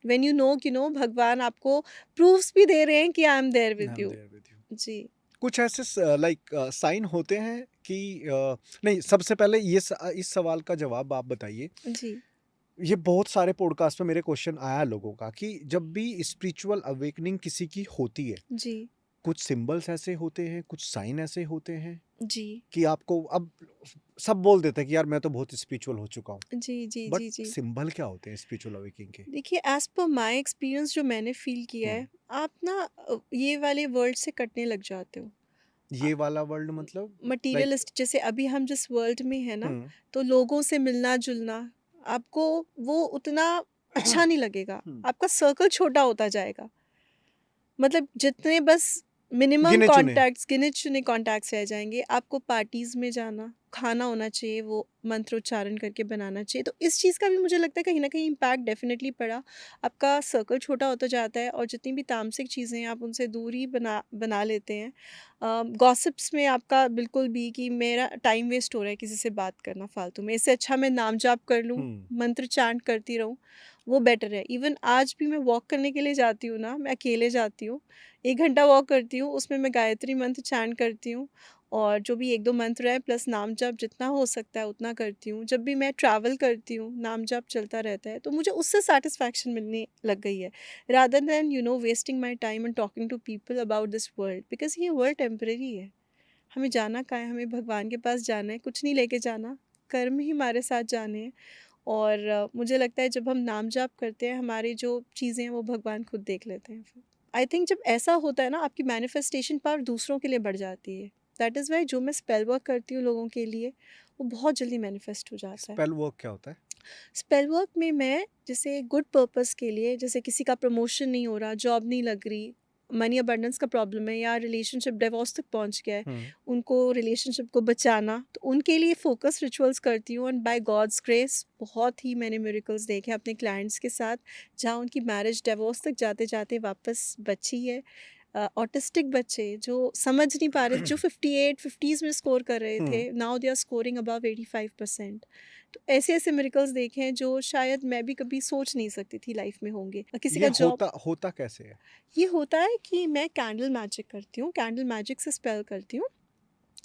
व्हेन यू नो कि नो भगवान आपको प्रूफ्स भी दे रहे हैं कि I am there I with am you. There with you. जी। कुछ ऐसे लाइक साइन होते हैं कि नहीं, सबसे पहले इस सवाल का जवाब आप बताइए। जी। ये बहुत सारे पॉडकास्ट में मेरे क्वेश्चन आया लोगों का कि जब भी स्पिरिचुअल अवेकनिंग किसी की होती है, जी। कुछ सिंबल्स ऐसे होते हैं, कुछ साइन ऐसे होते हैं जी। कि आपको अब सब बोल देते हैं कि यार मैं तो बहुत स्पिरिचुअल हो चुका हूँ, जी। जी। But ji. जी। सिंबल क्या होते हैं स्पिरिचुअल अवेकनिंग के? देखिए, एज पर माय एक्सपीरियंस जो मैंने फील किया हम्म। है, आप ना ये वाले वर्ल्ड से कटने लग जाते हो। ये वाला वर्ल्ड मतलब? लाइक। मटीरियलिस्ट, जैसे अभी हम जिस वर्ल्ड में है ना, हम्म। तो लोगों से मिलना जुलना आपको वो उतना अच्छा नहीं लगेगा। हम्म। आपका सर्कल छोटा होता जाएगा। मतलब जितने बस मिनिमम गिने चुने। कॉन्टैक्ट्स, गिने चुने कॉन्टैक्ट्स रह जाएंगे। आपको पार्टीज में जाना, खाना होना चाहिए वो मंत्रोच्चारण करके बनाना चाहिए। तो इस चीज़ का भी मुझे लगता है कहीं ना कहीं इम्पैक्ट डेफिनेटली पड़ा। आपका सर्कल छोटा होता जाता है, और जितनी भी तामसिक चीज़ें हैं आप उनसे दूरी बना बना लेते हैं। गॉसिप्स में आपका बिल्कुल भी कि मेरा टाइम वेस्ट हो रहा है किसी से बात करना फालतू में, इससे अच्छा मैं नाम जाप कर लूँ, हम्म। मंत्र चांट करती रहूँ, वो बेटर है। इवन आज भी मैं वॉक करने के लिए जाती हूँ ना, मैं अकेले जाती हूँ, 1 घंटा वॉक करती हूँ, उसमें मैं गायत्री मंत्र चैंट करती हूँ, और जो भी 1-2 मंत्र है प्लस नाम जप जितना हो सकता है उतना करती हूँ। जब भी मैं ट्रैवल करती हूँ, नाम जप चलता रहता है, तो मुझे उससे सैटिस्फैक्शन मिलने लग गई है, rather than wasting my time and talking to people about this world, because ये वर्ल्ड टेम्परेरी है। हमें जाना कहाँ है? हमें भगवान के पास जाना है, कुछ नहीं लेके जाना, कर्म ही हमारे साथ जाने हैं। और मुझे लगता है जब हम नाम जाप करते हैं, हमारी जो चीज़ें हैं वो भगवान खुद देख लेते हैं फिर। आई थिंक जब ऐसा होता है ना, आपकी मैनिफेस्टेशन पावर दूसरों के लिए बढ़ जाती है। दैट इज़ वाई जो मैं स्पेल वर्क करती हूँ लोगों के लिए, वो बहुत जल्दी मैनिफेस्ट हो जाता है। स्पेल वर्क क्या होता है? स्पेल वर्क में मैं जैसे गुड पर्पस के लिए, जैसे किसी का प्रमोशन नहीं हो रहा, जॉब नहीं लग रही, मनी अबंडेंस का प्रॉब्लम है, या रिलेशनशिप डिवोर्स तक पहुंच गया है, हम्म। उनको रिलेशनशिप को बचाना, तो उनके लिए फोकस रिचुअल्स करती हूँ। एंड बाय गॉड्स ग्रेस बहुत ही मैंने मिरेकल्स देखे अपने क्लाइंट्स के साथ, जहाँ उनकी मैरिज डिवोर्स तक जाते जाते वापस बची है। ऑटिस्टिक बच्चे जो समझ नहीं पा रहे, जो 58 50s में स्कोर कर रहे थे, hmm. Now they are scoring above 85%। तो ऐसे ऐसे मिरेकल्स देखे हैं जो शायद मैं भी कभी सोच नहीं सकती थी लाइफ में होंगे। किसी ये का जॉब, होता होता कैसे है? ये होता है कि मैं कैंडल मैजिक करती हूँ, कैंडल मैजिक से स्पेल करती हूँ,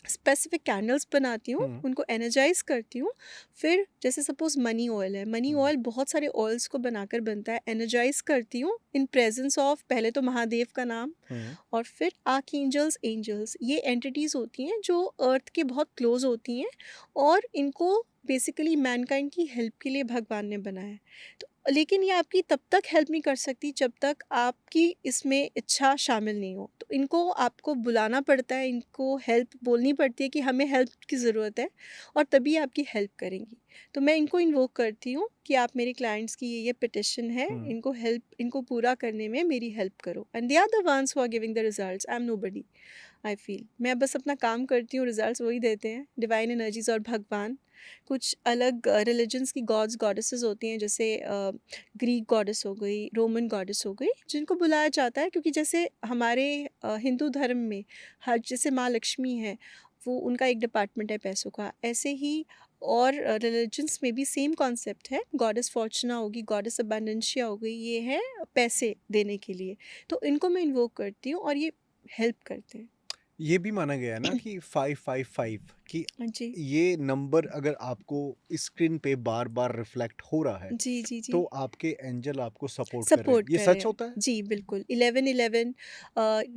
स्पेसिफिक कैंडल्स बनाती हूँ, हम्म। उनको एनर्जाइज करती हूँ। फिर जैसे सपोज मनी ऑयल है, मनी हम्म। ऑयल बहुत सारे ऑयल्स को बनाकर बनता है, एनर्जाइज करती हूँ इन प्रेजेंस ऑफ पहले तो महादेव का नाम, हम्म। और फिर आर्क एंजल्स, एंजल्स ये एंटिटीज़ होती हैं जो अर्थ के बहुत क्लोज होती हैं, और इनको बेसिकली मैनकाइंड की हेल्प के लिए भगवान ने बनाया है। तो लेकिन ये आपकी तब तक हेल्प नहीं कर सकती जब तक आपकी इसमें इच्छा शामिल नहीं हो। तो इनको आपको बुलाना पड़ता है, इनको हेल्प बोलनी पड़ती है कि हमें हेल्प की ज़रूरत है, और तभी आपकी हेल्प करेंगी। तो मैं इनको इन्वोक करती हूँ कि आप मेरे क्लाइंट्स की ये पिटिशन है, हम्म। इनको हेल्प, इनको पूरा करने में मेरी हेल्प करो, and they are the ones who are giving the results, I am nobody. I feel मैं बस अपना काम करती हूँ, रिजल्ट्स वही देते हैं, डिवाइन एनर्जीज और भगवान। कुछ अलग रिलीजन्स की गॉड्स गॉडेसेस होती हैं, जैसे ग्रीक गॉडेस हो गई, रोमन गॉडेस हो गई, जिनको बुलाया जाता है क्योंकि जैसे हमारे हिंदू धर्म में हर, जैसे माँ लक्ष्मी है, वो उनका एक डिपार्टमेंट है पैसों का, ऐसे ही और रिलीजन्स में भी सेम कॉन्सेप्ट है। गॉडेस फॉर्चुना होगी, गॉडेस अबंडेंशिया हो गई, ये है पैसे देने के लिए। तो इनको मैं इन्वोक करती हूँ और ये हेल्प करते हैं। ये भी माना गया है ना कि 555 कि हाँ जी। ये नंबर अगर आपको स्क्रीन पे बार बार रिफ्लेक्ट हो रहा है जी। जी। जी। तो आपके एंजल आपको सपोर्ट कर रहे हैं, सपोर्ट ये कर रहे सच हैं। होता है? जी, बिल्कुल। 11-11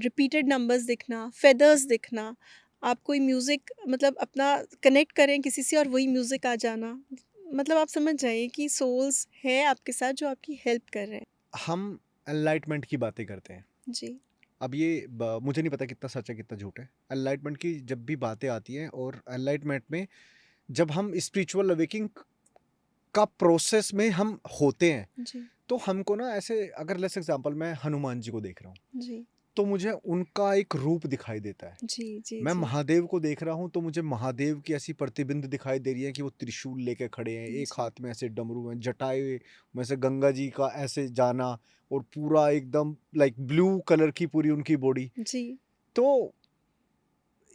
रिपीटेड नंबर्स दिखना, फेदर्स दिखना, आप कोई म्यूज़िक मतलब अपना कनेक्ट करें किसी से और वही म्यूज़िक आ जाना। मतलब आप समझ जाइए कि सोल्स हैं आपके साथ जो आपकी हेल्प कर रहे हैं। हम एनलाइटमेंट की बातें करते हैं। जी। अब ये मुझे नहीं पता कितना सच है कितना झूठ है। एनलाइटमेंट की जब भी बातें आती हैं और एनलाइटमेंट में जब हम स्पिरिचुअल अवेकिंग का प्रोसेस में हम होते हैं, जी, तो हमको ना ऐसे, अगर लेट्स एग्जांपल मैं हनुमान जी को देख रहा हूँ, जी, तो मुझे उनका एक रूप दिखाई देता है। जी, जी, मैं जी, महादेव को देख रहा हूँ तो मुझे महादेव की ऐसी प्रतिबिंब दिखाई दे रही है कि वो त्रिशूल लेके खड़े हैं, एक जी, हाथ में ऐसे डमरू हैं, जटाएं में से गंगा जी का ऐसे जाना, और पूरा एकदम लाइक ब्लू कलर की पूरी उनकी बॉडी। जी, तो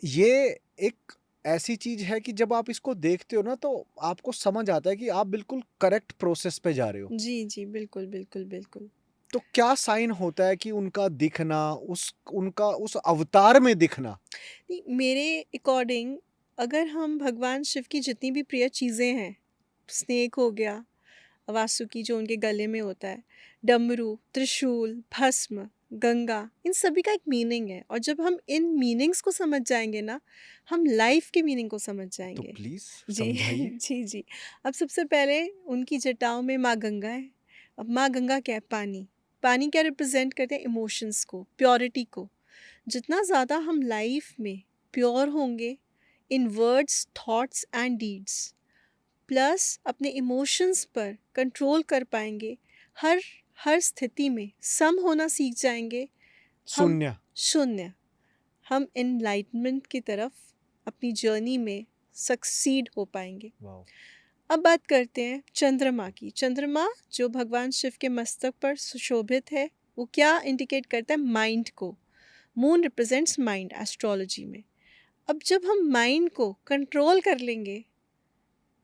ये एक ऐसी चीज है कि जब आप इसको देखते हो ना, तो आपको समझ आता है कि आप बिल्कुल करेक्ट प्रोसेस पे जा रहे हो। जी, जी, बिल्कुल, बिल्कुल, बिल्कुल। तो क्या साइन होता है कि उनका दिखना, उनका उस अवतार में दिखना? नहीं, मेरे अकॉर्डिंग अगर हम भगवान शिव की जितनी भी प्रिय चीज़ें हैं, स्नेक हो गया, वासुकी जो उनके गले में होता है, डमरू, त्रिशूल, भस्म, गंगा, इन सभी का एक मीनिंग है और जब हम इन मीनिंग्स को समझ जाएँगे ना, हम लाइफ़ के मीनिंग को समझ तो जाएँगे। प्लीज जी, समझाइए। जी, जी। अब सबसे पहले उनकी जटाओं में माँ गंगा है। अब माँ गंगा क्या है? पानी। पानी क्या रिप्रेज़ेंट करते हैं? इमोशंस को, प्योरिटी को। जितना ज़्यादा हम लाइफ़ में प्योर होंगे in words, thoughts and deeds, plus अपने इमोशंस पर कंट्रोल कर पाएंगे, हर हर स्थिति में सम होना सीख जाएंगे, हम शून्य। शून्य, हम एनलाइटमेंट की तरफ अपनी जर्नी में सक्सीड हो पाएंगे। वाओ। अब बात करते हैं चंद्रमा की। चंद्रमा जो भगवान शिव के मस्तक पर सुशोभित है, वो क्या इंडिकेट करता है? माइंड को। मून रिप्रेजेंट्स माइंड एस्ट्रोलॉजी में। अब जब हम माइंड को कंट्रोल कर लेंगे,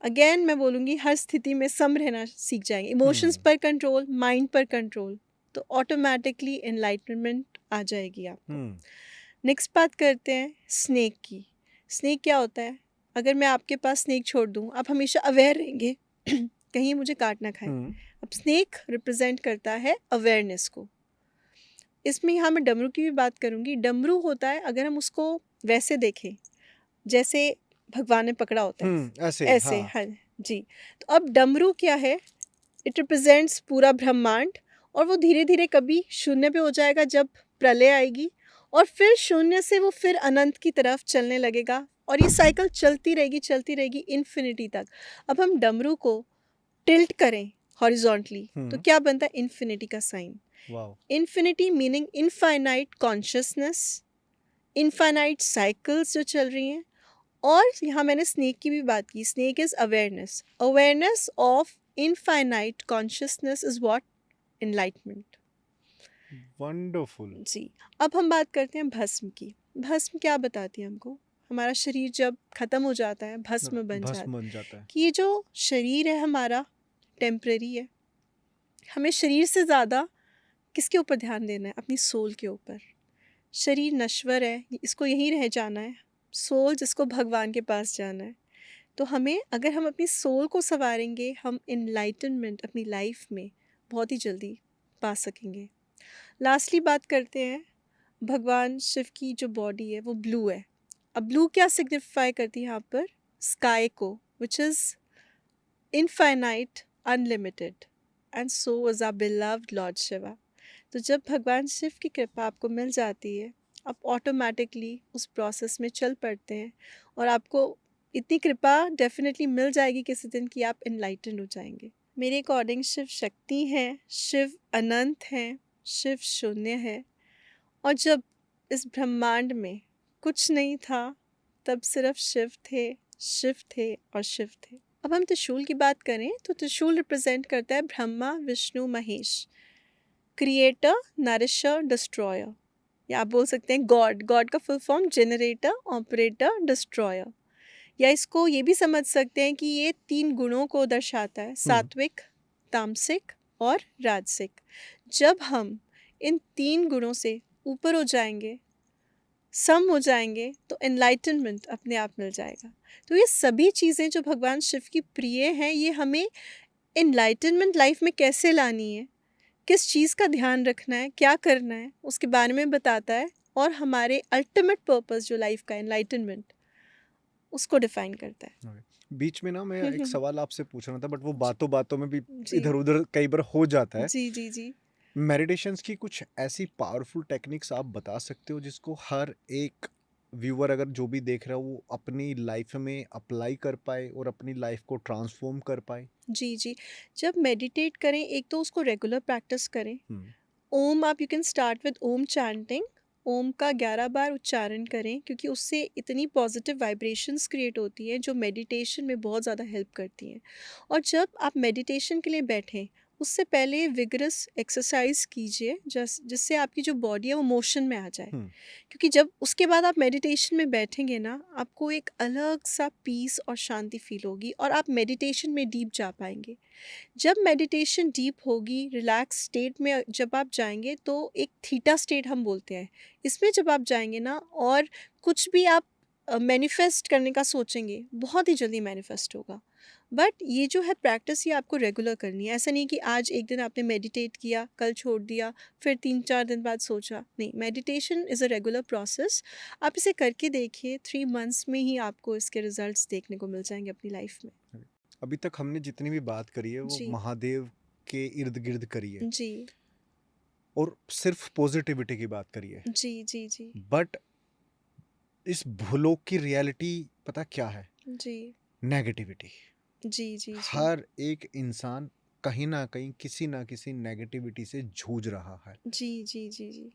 अगेन मैं बोलूँगी हर स्थिति में सम रहना सीख जाएंगे, इमोशंस हम्म। पर कंट्रोल, माइंड पर कंट्रोल, तो ऑटोमेटिकली एनलाइटनमेंट आ जाएगी आपको। हम्म। नेक्स्ट बात करते हैं स्नेक की। स्नेक क्या होता है? अगर मैं आपके पास स्नेक छोड़ दूँ, आप हमेशा अवेयर रहेंगे कहीं मुझे काट ना खाए। हम्म। अब स्नेक रिप्रेजेंट करता है अवेयरनेस को। इसमें यहाँ मैं डमरू की भी बात करूँगी। डमरू होता है, अगर हम उसको वैसे देखें जैसे भगवान ने पकड़ा होता है, ऐसे ऐसे, हाँ। हाँ जी। तो अब डमरू क्या है? इट रिप्रेजेंट्स पूरा ब्रह्मांड, और वो धीरे धीरे कभी शून्य पे हो जाएगा जब प्रलय आएगी, और फिर शून्य से वो फिर अनंत की तरफ चलने लगेगा, और ये साइकिल चलती रहेगी इन्फिनिटी तक। अब हम डमरू को टिल्ट करें हॉरिजॉन्टली तो क्या बनता है? इन्फिनिटी का sign. Wow. Infinity meaning infinite consciousness, infinite cycles जो चल रही हैं। और यहाँ मैंने स्नेक की भी बात की। Snake is awareness, awareness of infinite consciousness is what? Enlightenment. Wonderful. जी। अब हम बात करते हैं भस्म की। भस्म क्या बताती है हमको? हमारा शरीर जब खत्म हो जाता है, भस्म बन जाता भस्म है, बन जाता है। कि ये जो शरीर है हमारा टेम्परेरी है। हमें शरीर से ज़्यादा किसके ऊपर ध्यान देना है? अपनी सोल के ऊपर। शरीर नश्वर है, इसको यहीं रह जाना है। सोल जिसको भगवान के पास जाना है। तो हमें, अगर हम अपनी सोल को संवारेंगे, हम इनलाइटनमेंट अपनी लाइफ में बहुत ही जल्दी पा सकेंगे। लास्टली बात करते हैं, भगवान शिव की जो बॉडी है वो ब्लू है। अब ब्लू क्या सिग्निफाई करती है यहाँ पर? स्काई को, which is infinite, unlimited, and so is our beloved Lord Shiva. तो जब भगवान शिव की कृपा आपको मिल जाती है, आप ऑटोमेटिकली उस प्रोसेस में चल पड़ते हैं, और आपको इतनी कृपा डेफिनेटली मिल जाएगी किसी दिन कि आप इनलाइटन हो जाएंगे। मेरे अकॉर्डिंग शिव शक्ति हैं, शिव अनंत हैं, शिव शून्य है, और जब इस ब्रह्मांड में कुछ नहीं था, तब सिर्फ शिव थे और शिव थे। अब हम त्रिशूल की बात करें तो त्रिशूल रिप्रेजेंट करता है Brahma, Vishnu, Mahesh, creator, nourisher, destroyer, या आप बोल सकते हैं गॉड। गॉड का full form generator, operator, destroyer. या इसको ये भी समझ सकते हैं कि ये 3 गुणों को दर्शाता है, सात्विक, तामसिक और राजसिक। जब हम इन 3 गुणों से ऊपर हो जाएंगे, सम हो जाएंगे, तो एनलाइटनमेंट अपने आप मिल जाएगा। तो ये सभी चीज़ें जो भगवान शिव की प्रिय हैं, ये हमें एनलाइटनमेंट लाइफ में कैसे लानी है, किस चीज़ का ध्यान रखना है, क्या करना है, उसके बारे में बताता है, और हमारे अल्टीमेट पर्पस जो लाइफ का एनलाइटनमेंट, उसको डिफाइन करता है। ओके। बीच में ना मैं एक सवाल आपसे पूछ रहा था, बट वो जी, बातों बातों में भी जी, इधर उधर कई बार हो जाता है। जी, जी, जी। मेडिटेशंस की कुछ ऐसी पावरफुल टेक्निक्स आप बता सकते हो जिसको हर एक व्यूअर अगर जो भी देख रहा है वो अपनी लाइफ में अप्लाई कर पाए और अपनी लाइफ को ट्रांसफॉर्म कर पाए? जी, जी। जब मेडिटेट करें, एक तो उसको रेगुलर प्रैक्टिस करें। हुँ, ओम आप you can start with Om chanting. Om का 11 बार उच्चारण करें, क्योंकि उससे इतनी पॉजिटिव वाइब्रेशंस क्रिएट होती हैं जो मेडिटेशन में बहुत ज़्यादा हेल्प करती हैं। और जब आप मेडिटेशन के लिए बैठें, उससे पहले विगरस एक्सरसाइज कीजिए, जिससे आपकी जो बॉडी है वो मोशन में आ जाए। हुँ, क्योंकि जब उसके बाद आप मेडिटेशन में बैठेंगे ना, आपको एक अलग सा पीस और शांति फील होगी और आप मेडिटेशन में डीप जा पाएंगे। जब मेडिटेशन डीप होगी, रिलैक्स स्टेट में जब आप जाएंगे, तो एक थीटा स्टेट हम बोलते हैं, इसमें जब आप जाएंगे ना, और कुछ भी आप मैनिफेस्ट करने का सोचेंगे, बहुत ही जल्दी मैनिफेस्ट होगा। बट ये जो है प्रैक्टिस, ये आपको रेगुलर करनी है। ऐसा नहीं कि आज एक दिन आपने मेडिटेट किया, कल छोड़ दिया, फिर 3-4 दिन बाद सोचा। नहीं, meditation is a regular process. आप इसे करके देखिए, 3 मंथ्स में ही आपको इसके रिजल्ट्स देखने को मिल जाएंगे अपनी लाइफ में। अभी तक हमने जितनी भी बात करी है वो जी, महादेव के इर्द-गिर्द करी है जी, और सिर्फ पॉजिटिविटी की बात करी है। जी, जी, जी, बट इस भूलोक की रियलिटी पता क्या है? जी, नेगेटिविटी। जी, जी, जी, हर एक इंसान कहीं न कहीं किसी न किसी नेगेटिविटी से जूझ रहा है। जी, जी, जी, जी,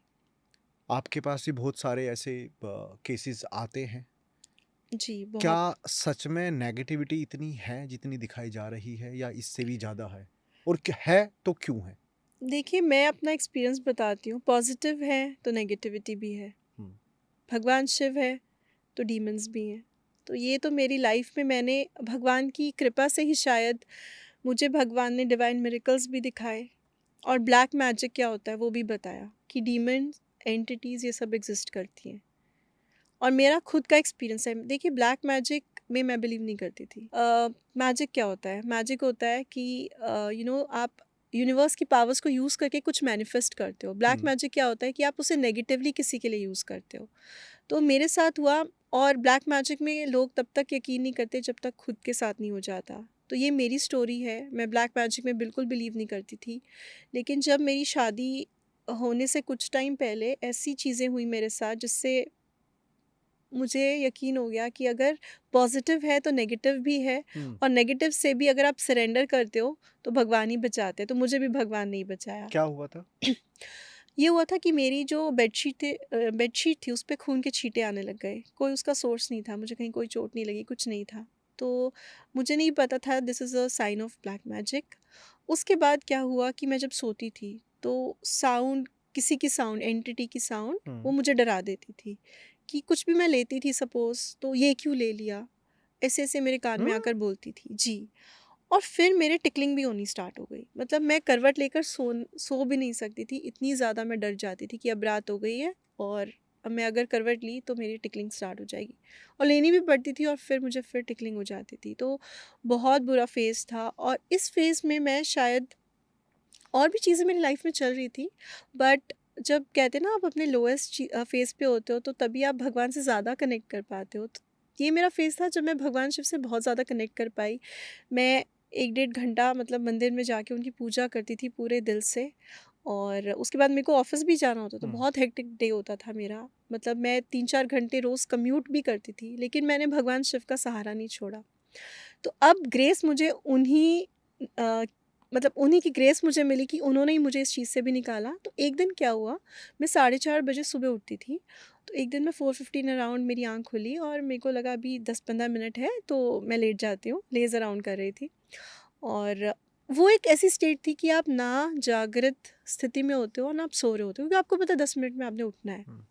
आपके पास भी बहुत सारे ऐसे केसेस आते हैं। जी, क्या बहुत। सच में नेगेटिविटी इतनी है जितनी दिखाई जा रही है या इससे भी ज़्यादा है? और है तो क्यों है? देखिए, मैं अपना एक्सपीरियंस बताती हूँ, पॉजिटिव है तो नेगेटिविटी भी है, हुँ, भगवान शिव है तो डीमंस भी हैं। तो ये तो मेरी लाइफ में, मैंने भगवान की कृपा से ही शायद मुझे भगवान ने डिवाइन मिरेकल्स भी दिखाए और ब्लैक मैजिक क्या होता है वो भी बताया, कि डीमंस, एंटिटीज़, ये सब एग्जिस्ट करती हैं। और मेरा खुद का एक्सपीरियंस है। देखिए, ब्लैक मैजिक में मैं बिलीव नहीं करती थी। मैजिक क्या होता है? मैजिक होता है कि आप यूनिवर्स की पावर्स को यूज़ करके कुछ मैनिफेस्ट करते हो। ब्लैक हुँ, मैजिक क्या होता है कि आप उसे नेगेटिवली किसी के लिए यूज़ करते हो। तो मेरे साथ हुआ। और ब्लैक मैजिक में लोग तब तक यकीन नहीं करते जब तक खुद के साथ नहीं हो जाता। तो ये मेरी स्टोरी है। मैं ब्लैक मैजिक में बिल्कुल बिलीव नहीं करती थी। लेकिन जब मेरी शादी होने से कुछ टाइम पहले ऐसी चीज़ें हुई मेरे साथ, जिससे मुझे यकीन हो गया कि अगर पॉजिटिव है तो नेगेटिव भी है, हुँ। और नेगेटिव से भी अगर आप सरेंडर करते हो तो भगवान ही बचाते हैं। तो मुझे भी भगवान ने ही बचाया। क्या हुआ था? ये हुआ था कि मेरी जो बेडशीट थी, उस पे खून के छींटे आने लग गए। कोई उसका सोर्स नहीं था, मुझे कहीं कोई चोट नहीं लगी, कुछ नहीं था। तो मुझे नहीं पता था this is a sign of black magic. उसके बाद क्या हुआ कि मैं जब सोती थी, तो साउंड, किसी की साउंड, एंटिटी की साउंड, वो हुँ, मुझे डरा देती थी। कि कुछ भी मैं लेती थी सपोज़, तो ये क्यों ले लिया? ऐसे-ऐसे मेरे कान हुँ? में आकर बोलती थी। जी। और फिर मेरे टिकलिंग भी होनी स्टार्ट हो गई। मतलब मैं करवट लेकर सो भी नहीं सकती थी, इतनी ज़्यादा मैं डर जाती थी कि अब रात हो गई है और अब मैं अगर करवट ली तो मेरी टिकलिंग स्टार्ट हो जाएगी। और लेनी भी पड़ती थी और फिर मुझे फिर टिकलिंग हो जाती थी। तो बहुत बुरा फ़ेज़ था, और इस फ़ेज़ में मैं शायद, और भी चीज़ें मेरी लाइफ़ में चल रही थी, बट जब कहते हैं ना आप अपने लोएस्ट फ़ेज़ पे होते हो, तो तभी आप भगवान से ज़्यादा कनेक्ट कर पाते हो। तो ये मेरा फ़ेज़ था जब मैं भगवान शिव से बहुत ज़्यादा कनेक्ट कर पाई। मैं 1 डेढ़ घंटा मतलब मंदिर में जाके उनकी पूजा करती थी पूरे दिल से। और उसके बाद मेरे को ऑफ़िस भी जाना होता था, हुँ। बहुत हेक्टिक डे होता था मेरा। मतलब मैं 3-4 घंटे रोज़ कम्यूट भी करती थी, लेकिन मैंने भगवान शिव का सहारा नहीं छोड़ा। तो अब ग्रेस मुझे अ, मतलब उन्हीं की ग्रेस मुझे मिली कि उन्होंने ही मुझे इस चीज़ से भी निकाला। तो एक दिन क्या हुआ, मैं 4:30 बजे सुबह उठती थी। तो एक दिन मैं 4:15 अराउंड मेरी आँख खुली और मेरे को लगा अभी 10-15 मिनट है तो मैं लेट जाती हूँ, लेज़ अराउंड कर रही थी। और वो एक ऐसी स्टेट थी कि आप ना जागृत स्थिति में होते हो ना आप सो रहे होते हो, क्योंकि आपको पता है 10 मिनट में आपने उठना है। हुँ,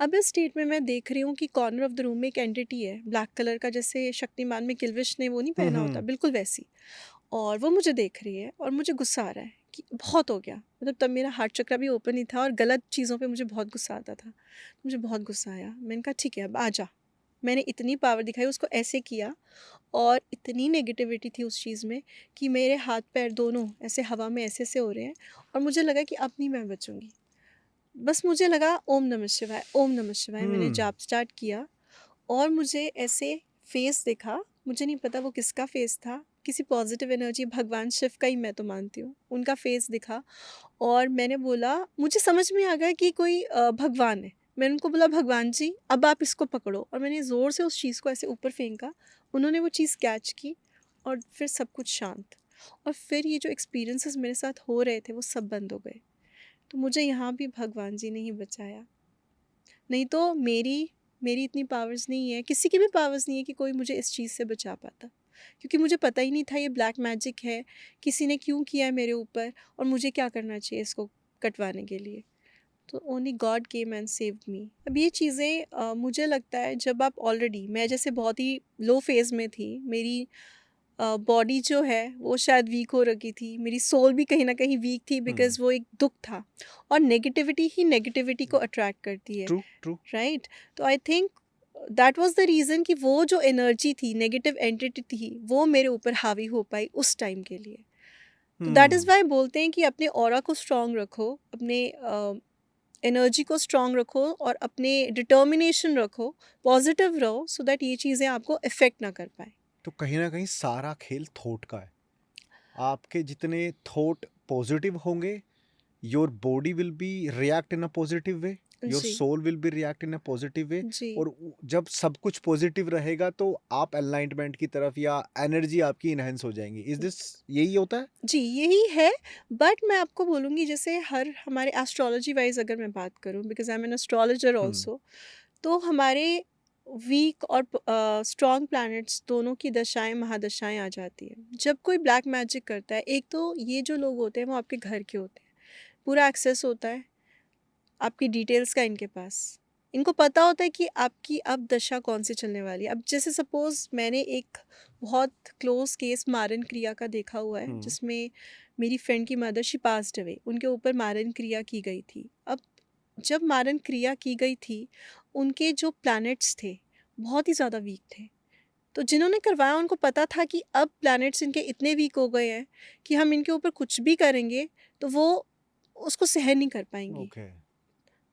अब इस स्टेट में मैं देख रही हूँ कि कॉर्नर ऑफ द रूम में एक एंटिटी है ब्लैक कलर का, जैसे शक्तिमान में किल्विश ने वो नहीं हुँ, पहना होता, हुँ। बिल्कुल वैसी। और वो मुझे देख रही है और मुझे गुस्सा आ रहा है कि बहुत हो गया। मतलब तब मेरा हार्ट चक्र भी ओपन ही था और गलत चीज़ों पे मुझे बहुत गुस्सा आता था। मुझे बहुत गुस्सा आया। मैंने कहा ठीक है अब आ जा। मैंने इतनी पावर दिखाई, उसको ऐसे किया, और इतनी नेगेटिविटी थी उस चीज़ में कि मेरे हाथ पैर दोनों ऐसे हवा में ऐसे-ऐसे हो रहे हैं, और मुझे लगा कि अब नहीं मैं बचूँगी। बस मुझे लगा ओम नमः शिवाय, ओम नमः शिवाय मैंने हुँ, जाप स्टार्ट किया, और मुझे ऐसे फेस दिखा। मुझे नहीं पता वो किसका फेस था, किसी पॉजिटिव एनर्जी, भगवान शिव का ही मैं तो मानती हूँ, उनका फेस दिखा। और मैंने बोला, मुझे समझ में आ गया कि कोई भगवान है। मैंने उनको बोला भगवान जी अब आप इसको पकड़ो, और मैंने ज़ोर से उस चीज़ को ऐसे ऊपर फेंका, उन्होंने वो चीज़ कैच की और फिर सब कुछ शांत। और फिर ये जो एक्सपीरियंसेस मेरे साथ हो रहे थे वो सब बंद हो गए। तो मुझे यहाँ भी भगवान जी ने ही बचाया, नहीं तो मेरी मेरी इतनी पावर्स नहीं है, किसी की भी पावर्स नहीं है कि कोई मुझे इस चीज़ से बचा पाता, क्योंकि मुझे पता ही नहीं था ये ब्लैक मैजिक है, किसी ने क्यों किया है मेरे ऊपर और मुझे क्या करना चाहिए इसको कटवाने के लिए। तो only God came and saved me. अब ये चीज़ें मुझे लगता है जब आप ऑलरेडी, मैं जैसे बहुत ही लो फेज़ में थी, मेरी बॉडी जो है वो शायद वीक हो रखी थी, मेरी सोल भी कहीं ना कहीं वीक थी, बिकॉज वो एक दुख था, और नेगेटिविटी ही नेगेटिविटी को अट्रैक्ट करती है, ट्रू ट्रू। राइट। तो I think that was the reason कि वो जो एनर्जी थी, नेगेटिव एंटिटी थी, वो मेरे ऊपर हावी हो पाई उस टाइम के लिए। तो दैट इज़ वाई बोलते हैं कि अपने ऑरा को स्ट्रांग रखो, अपने एनर्जी को स्ट्रांग रखो और अपने डिटर्मिनेशन रखो, पॉजिटिव रहो, सो दैट ये चीज़ें आपको इफ़ेक्ट ना कर पाए। तो कहीं ना कहीं सारा खेल थॉट का है। आपके जितने थॉट पॉजिटिव होंगे, your body will be react in a positive way, your जी soul will be react in a positive way. जी और जब सब कुछ पॉजिटिव रहेगा तो आप अलाइनमेंट की तरफ या एनर्जी आपकी इनहेंस हो जाएंगी। इज दिस यही होता है? जी, यही है। बट मैं आपको बोलूँगी, जैसे हर हमारे एस्ट्रोलॉजी वाइज़ अगर मैं बात करूँ, because I am an astrologer hmm. Also, तो हमारे वीक और स्ट्रॉन्ग प्लैनेट्स दोनों की दशाएँ, महादशाएँ आ जाती हैं। जब कोई ब्लैक मैजिक करता है, एक तो ये जो लोग होते हैं वो आपके घर के होते हैं। पूरा एक्सेस होता है आपकी डिटेल्स का इनके पास। इनको पता होता है कि आपकी अब दशा कौन-सी चलने वाली है। अब जैसे सपोज़ मैंने एक बहुत क्लोज़ केस मारन क्रिया का देखा हुआ है, हम्म। जिसमें मेरी फ्रेंड की मदर शी पास्ड अवे, उनके ऊपर मारन क्रिया की गई थी। अब जब मारन क्रिया की गई थी, उनके जो प्लैनेट्स थे, बहुत ही ज़्यादा वीक थे। तो जिन्होंने करवाया उनको पता था कि अब प्लैनेट्स इनके इतने वीक हो गए हैं कि हम इनके ऊपर कुछ भी करेंगे, तो वो उसको सहन नहीं कर पाएँगी। ओके।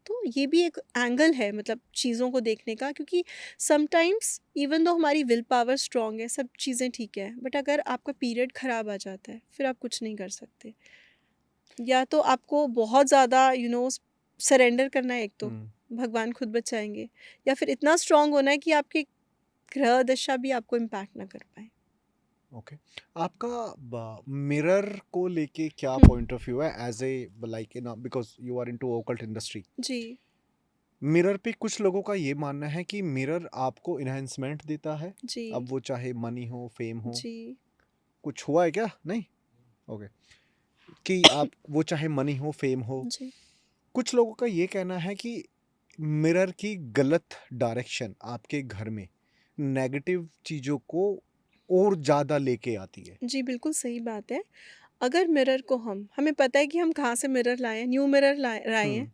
तो ये भी एक एंगल है, मतलब चीज़ों को देखने का, क्योंकि समटाइम्स इवन दो हमारी विल पावर स्ट्रांग है, सब चीज़ें ठीक है, बट अगर आपका पीरियड ख़राब आ जाता है, फिर आप कुछ नहीं कर सकते। या तो आपको बहुत ज़्यादा सरेंडर करना है, एक तो हम्म। भगवान खुद बचाएंगे, या फिर इतना स्ट्रांग होना है कि आपकी ग्रह दशा भी आपको इम्पैक्ट ना कर पाए। ओके। आपका मिरर को लेके क्या हम्म, पॉइंट ऑफ व्यू है as a, like in, because you are into occult industry. जी मिरर पे कुछ लोगों का ये मानना है कि मिरर आपको इन्हेंसमेंट देता है। जी अब वो चाहे मनी हो, फेम हो। जी कुछ हुआ है क्या? नहीं। ओके। कि आप वो चाहे मनी हो, फेम हो। जी कुछ लोगों का ये कहना है कि मिरर की गलत डायरेक्शन आपके घर में नेगेटिव चीज़ों को और ज़्यादा लेके आती है। जी, बिल्कुल सही बात है। अगर मिरर को हमें पता है कि हम कहाँ से मिरर लाए हैं, न्यू मिरर लाए हैं, हम्म।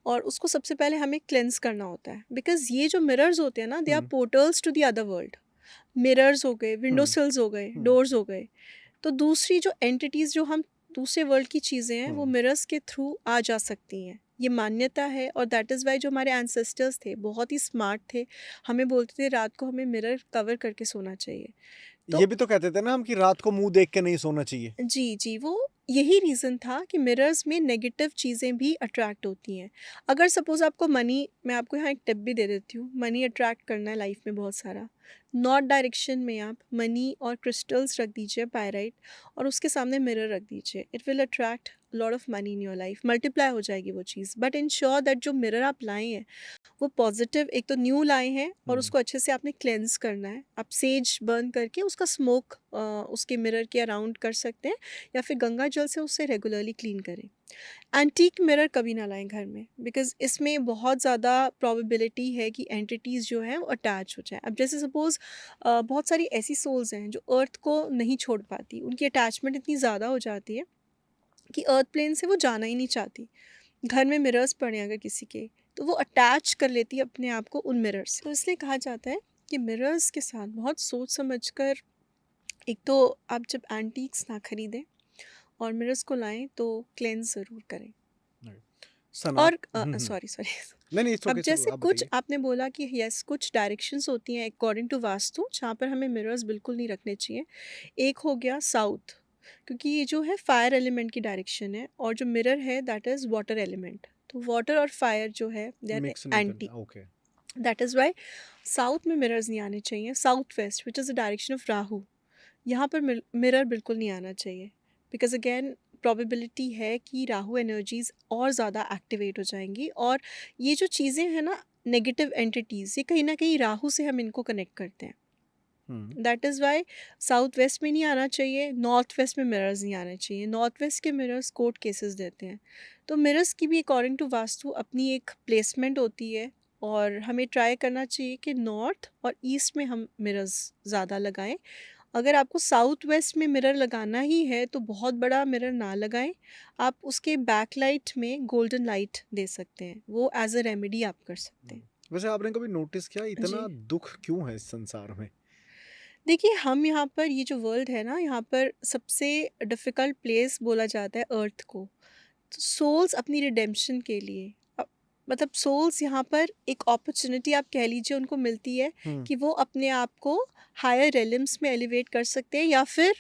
और उसको सबसे पहले हमें क्लेंस करना होता है, बिकॉज ये जो मिरर्स होते हैं ना, they are hmm. Portals to the other world. Mirrors हो गए, विंडो हम्म। सिल्स हो गए, हम्म। डोर्स हो गए। तो दूसरी जो एंटिटीज़, जो हम दूसरे वर्ल्ड की चीज़ें हैं, वो हम्म। मिरर्स के थ्रू आ जा सकती हैं। ये मान्यता है, और दैट इज़ वाई जो हमारे एंसेस्टर्स थे बहुत ही स्मार्ट थे, हमें बोलते थे रात को हमें मिरर कवर करके सोना चाहिए। ये तो भी तो कहते थे ना हम कि रात को मुंह देख के नहीं सोना चाहिए। जी, जी, वो यही रीज़न था कि मिरर्स में नेगेटिव चीज़ें भी अट्रैक्ट होती हैं। अगर सपोज़ आपको मनी, मैं आपको यहाँ एक टिप भी दे देती हूँ, मनी अट्रैक्ट करना है लाइफ़ में बहुत सारा, नॉर्थ डायरेक्शन में आप मनी और क्रिस्टल्स रख दीजिए, पायराइट, और उसके सामने मिरर रख दीजिए। It will attract lot of money in your life, multiply हो जाएगी वो चीज़। बट इंश्योर दैट जो मिरर आप लाए हैं वो पॉजिटिव, एक तो न्यू लाए हैं, और हम्म। उसको अच्छे से आपने क्लेंस करना है। आप सेज बर्न करके उसका स्मोक उसके मिरर के अराउंड कर सकते हैं, या फिर गंगा जल से उसे रेगुलरली क्लीन करें। एंटीक मिरर कभी ना लाएं घर में, बिकॉज इसमें बहुत ज़्यादा प्रोबेबिलिटी है कि एंटिटीज़ जो हैं वो अटैच हो जाएं। अब जैसे सपोज़ बहुत सारी ऐसी सोल्स हैं जो अर्थ को नहीं छोड़ पाती, उनकी अटैचमेंट इतनी ज़्यादा हो जाती है कि अर्थ प्लेन से वो जाना ही नहीं चाहती। घर में मिरर्स पड़े हैं अगर किसी के, तो वो अटैच कर लेती है अपने आप को उन मिरर्स से। तो इसलिए कहा जाता है कि मिरर्स के साथ बहुत सोच समझ कर, एक तो आप जब एंटीक्स ना खरीदें और मिरर्स को लाएं तो क्लेंस ज़रूर करें। सनात। और हम्म। सॉरी सॉरी नहीं नहीं, इट्स अब ओके, जैसे आप कुछ बताइए। आपने बोला कि यस, कुछ डायरेक्शंस होती हैं अकॉर्डिंग टू वास्तु, जहाँ पर हमें मिरर्स बिल्कुल नहीं रखने चाहिए। एक हो गया साउथ, क्योंकि ये जो है फायर एलिमेंट की डायरेक्शन है, और जो मिरर है दैट इज़ वाटर एलिमेंट। तो वाटर और फायर जो है दे आर मिक्स नहीं एंटी। करना, okay. That is why south में मिरर्स नहीं आने चाहिए। South west which is the direction of Rahu, यहाँ पर मिरर बिल्कुल नहीं आना चाहिए, बिकॉज अगेन प्रोबेबिलिटी है कि राहु एनर्जीज और ज़्यादा एक्टिवेट हो जाएंगी, और ये जो चीज़ें हैं ना, नेगेटिव एंटिटीज़, ये कहीं ना कहीं राहु से हम इनको कनेक्ट करते हैं। That is why south west में नहीं आना चाहिए, नॉर्थ वेस्ट में मिरर्स नहीं आने चाहिए। नॉर्थ वेस्ट के मिरर्स कोर्ट केसेस देते हैं। तो मिरर्स की भी अकॉर्डिंग टू वास्तु अपनी एक प्लेसमेंट होती है, और हमें ट्राई करना चाहिए कि नॉर्थ और ईस्ट में हम मिरर्स ज़्यादा लगाएं। अगर आपको साउथ वेस्ट में मिरर लगाना ही है तो बहुत बड़ा मिरर ना लगाएं, आप उसके बैक लाइट में गोल्डन लाइट दे सकते हैं, वो एज अ रेमेडी आप कर सकते हैं। वैसे आपने कभी नोटिस किया इतना जी, दुख क्यों है इस संसार में? देखिए हम यहाँ पर, ये जो वर्ल्ड है ना, यहाँ पर सबसे डिफ़िकल्ट प्लेस बोला जाता है अर्थ को। तो सोल्स अपनी रिडेम्पशन के लिए मतलब सोल्स यहाँ पर एक अपॉर्चुनिटी आप कह लीजिए उनको मिलती है हम्म। कि वो अपने आप को हायर रेलम्स में एलिवेट कर सकते हैं, या फिर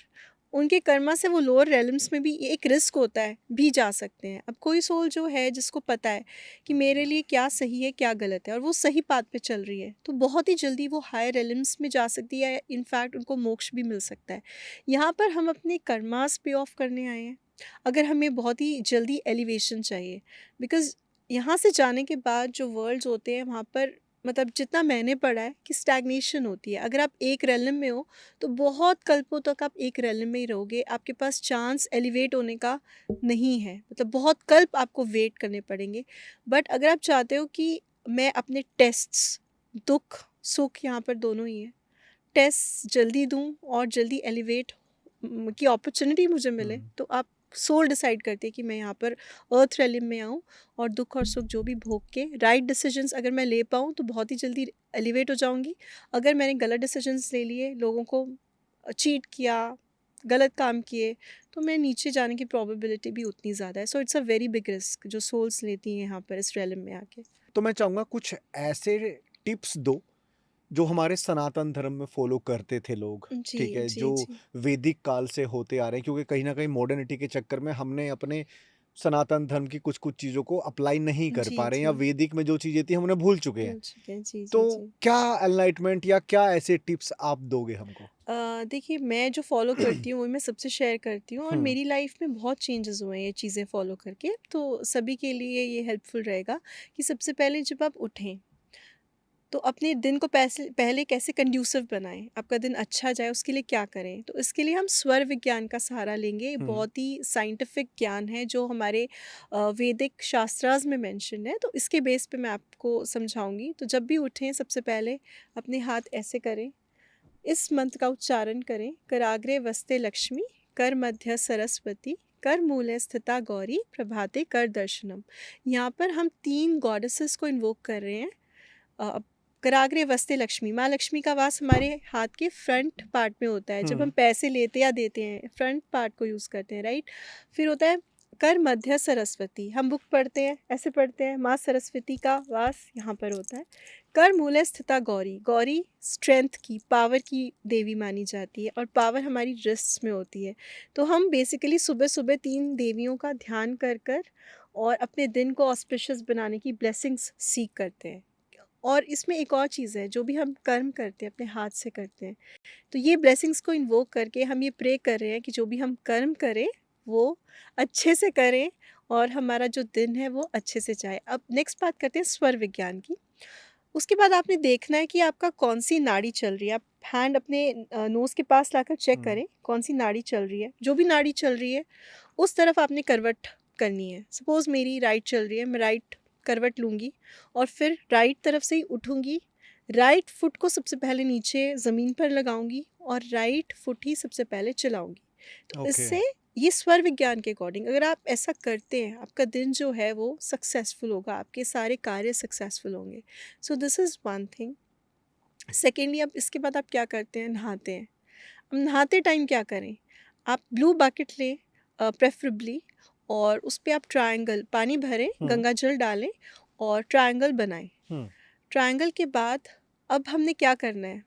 उनके कर्मा से वो लोअर रेलम्स में भी, ये एक रिस्क होता है, भी जा सकते हैं। अब कोई सोल जो है जिसको पता है कि मेरे लिए क्या सही है क्या गलत है, और वो सही पाथ पे चल रही है, तो बहुत ही जल्दी वो हायर रेलम्स में जा सकती है, इनफैक्ट उनको मोक्ष भी मिल सकता है। यहाँ पर हम अपने कर्मास पे ऑफ करने आए हैं, अगर हमें बहुत ही जल्दी एलिवेशन चाहिए, बिकॉज यहाँ से जाने के बाद जो वर्ल्ड्स होते हैं वहाँ पर, मतलब जितना मैंने पढ़ा है कि स्टैग्नेशन होती है। अगर आप एक रेलम में हो तो बहुत कल्पों तक आप एक रेलम में ही रहोगे, आपके पास चांस एलिवेट होने का नहीं है, मतलब बहुत कल्प आपको वेट करने पड़ेंगे। बट अगर आप चाहते हो कि मैं अपने टेस्ट्स, दुख सुख यहाँ पर दोनों ही है, टेस्ट जल्दी दूं और जल्दी एलिवेट की अपॉर्चुनिटी मुझे मिले, तो आप सोल डिसाइड करती है कि मैं यहाँ पर अर्थ रेलिम में आऊँ, और दुख और सुख जो भी भोग के राइट डिसीजंस अगर मैं ले पाऊँ तो बहुत ही जल्दी एलिवेट हो जाऊँगी। अगर मैंने गलत डिसीजंस ले लिए, लोगों को चीट किया, गलत काम किए, तो मैं नीचे जाने की प्रोबेबिलिटी भी उतनी ज़्यादा है। So it's a very big risk जो सोल्स लेती हैं यहाँ पर इस रेलिम में आके। तो मैं चाहूंगा कुछ ऐसे टिप्स दो जो हमारे सनातन धर्म में फॉलो करते थे लोग, जी ठीक है, जी जो जी वैदिक काल से होते आ रहे हैं, क्योंकि कहीं ना कहीं मॉडर्निटी के चक्कर में हमने अपने सनातन धर्म की कुछ कुछ चीज़ों को अप्लाई नहीं कर जी पा रहे हैं, जी। या वैदिक में जो चीज़ें थी हम उन्हें भूल चुके हैं। भूल चुके हैं, जी तो जी जी। क्या एनलाइटमेंट या क्या ऐसे टिप्स आप दोगे हमको? देखिए मैं जो फॉलो करती हूँ वो मैं सबसे शेयर करती हूँ, और हम्म। मेरी लाइफ में बहुत चेंजेस हुए हैं ये चीज़ें फॉलो करके, तो सभी के लिए ये हेल्पफुल रहेगा कि सबसे पहले जब आप उठें तो अपने दिन को पहले कैसे कंड्यूसिव बनाएं, आपका दिन अच्छा जाए उसके लिए क्या करें। तो इसके लिए हम स्वर विज्ञान का सहारा लेंगे। ये हम्म। बहुत ही साइंटिफिक ज्ञान है जो हमारे वैदिक शास्त्रास में मेंशन है, तो इसके बेस पे मैं आपको समझाऊंगी। तो जब भी उठें सबसे पहले अपने हाथ ऐसे करें, इस मंत्र का उच्चारण करें, कराग्रे वस्ते लक्ष्मी, कर मध्य सरस्वती, कर मूले स्थिता गौरी, प्रभाते कर दर्शनम। यहाँ पर हम 3 गॉडेसेस को इन्वोक कर रहे हैं। अ, कराग्रे वस्ते लक्ष्मी, माँ लक्ष्मी का वास हमारे हाथ के फ्रंट पार्ट में होता है। जब हम हम्म। पैसे लेते या देते हैं फ्रंट पार्ट को यूज़ करते हैं, राइट। फिर होता है कर मध्य सरस्वती, हम बुक पढ़ते हैं ऐसे पढ़ते हैं, माँ सरस्वती का वास यहाँ पर होता है। कर मूले स्थिता गौरी, गौरी स्ट्रेंथ की, पावर की देवी मानी जाती है, और पावर हमारी रिस्ट्स में होती है। तो हम बेसिकली सुबह सुबह 3 देवियों का ध्यान कर कर और अपने दिन को ऑस्पिशियस बनाने की ब्लेसिंग्स सीख करते हैं। और इसमें एक और चीज़ है, जो भी हम कर्म करते हैं अपने हाथ से करते हैं, तो ये ब्लेसिंग्स को इन्वोक करके हम ये प्रे कर रहे हैं कि जो भी हम कर्म करें वो अच्छे से करें, और हमारा जो दिन है वो अच्छे से जाए। अब नेक्स्ट बात करते हैं स्वर विज्ञान की। उसके बाद आपने देखना है कि आपका कौन सी नाड़ी चल रही है। आप हैंड अपने नोज़ के पास लाकर चेक हम्म। करें कौन सी नाड़ी चल रही है। जो भी नाड़ी चल रही है उस तरफ आपने करवट करनी है। सपोज़ मेरी राइट चल रही है, मैं राइट करवट लूँगी और फिर राइट तरफ से ही उठूँगी। राइट फुट को सबसे पहले नीचे ज़मीन पर लगाऊँगी और राइट फुट ही सबसे पहले चलाऊँगी। तो ओके। इससे ये स्वर विज्ञान के अकॉर्डिंग अगर आप ऐसा करते हैं, आपका दिन जो है वो सक्सेसफुल होगा, आपके सारे कार्य सक्सेसफुल होंगे। So this is one thing. Secondly, अब इसके बाद आप क्या करते हैं, नहाते हैं। अब नहाते टाइम क्या करें, आप ब्लू बकेट लें प्रेफरेबली, और उस पे आप ट्रायंगल पानी भरें, हम्म। गंगा जल डालें और ट्रायंगल बनाएं। हम्म। ट्रायंगल के बाद अब हमने क्या करना है,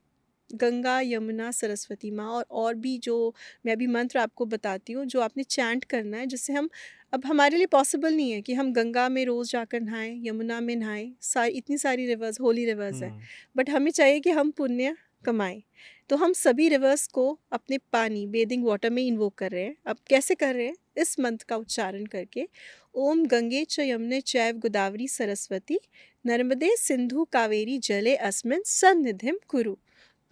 गंगा, यमुना, सरस्वती माँ, और भी जो मैं अभी मंत्र आपको बताती हूँ जो आपने चैंट करना है, जिससे हम, अब हमारे लिए पॉसिबल नहीं है कि हम गंगा में रोज़ जाकर नहाएं, यमुना में नहाएं, इतनी सारी रिवर्स, होली रिवर्स है, बट हमें चाहिए कि हम पुण्य कमाएं। तो हम सभी रिवर्स को अपने पानी, बेदिंग वाटर में इन्वोक कर रहे हैं। अब कैसे कर रहे हैं? इस मंत्र का उच्चारण करके, ओम गंगे च यमुने चैव गोदावरी सरस्वती नर्मदे सिंधु कावेरी जले अस्मिन् सन्निधिं कुरु।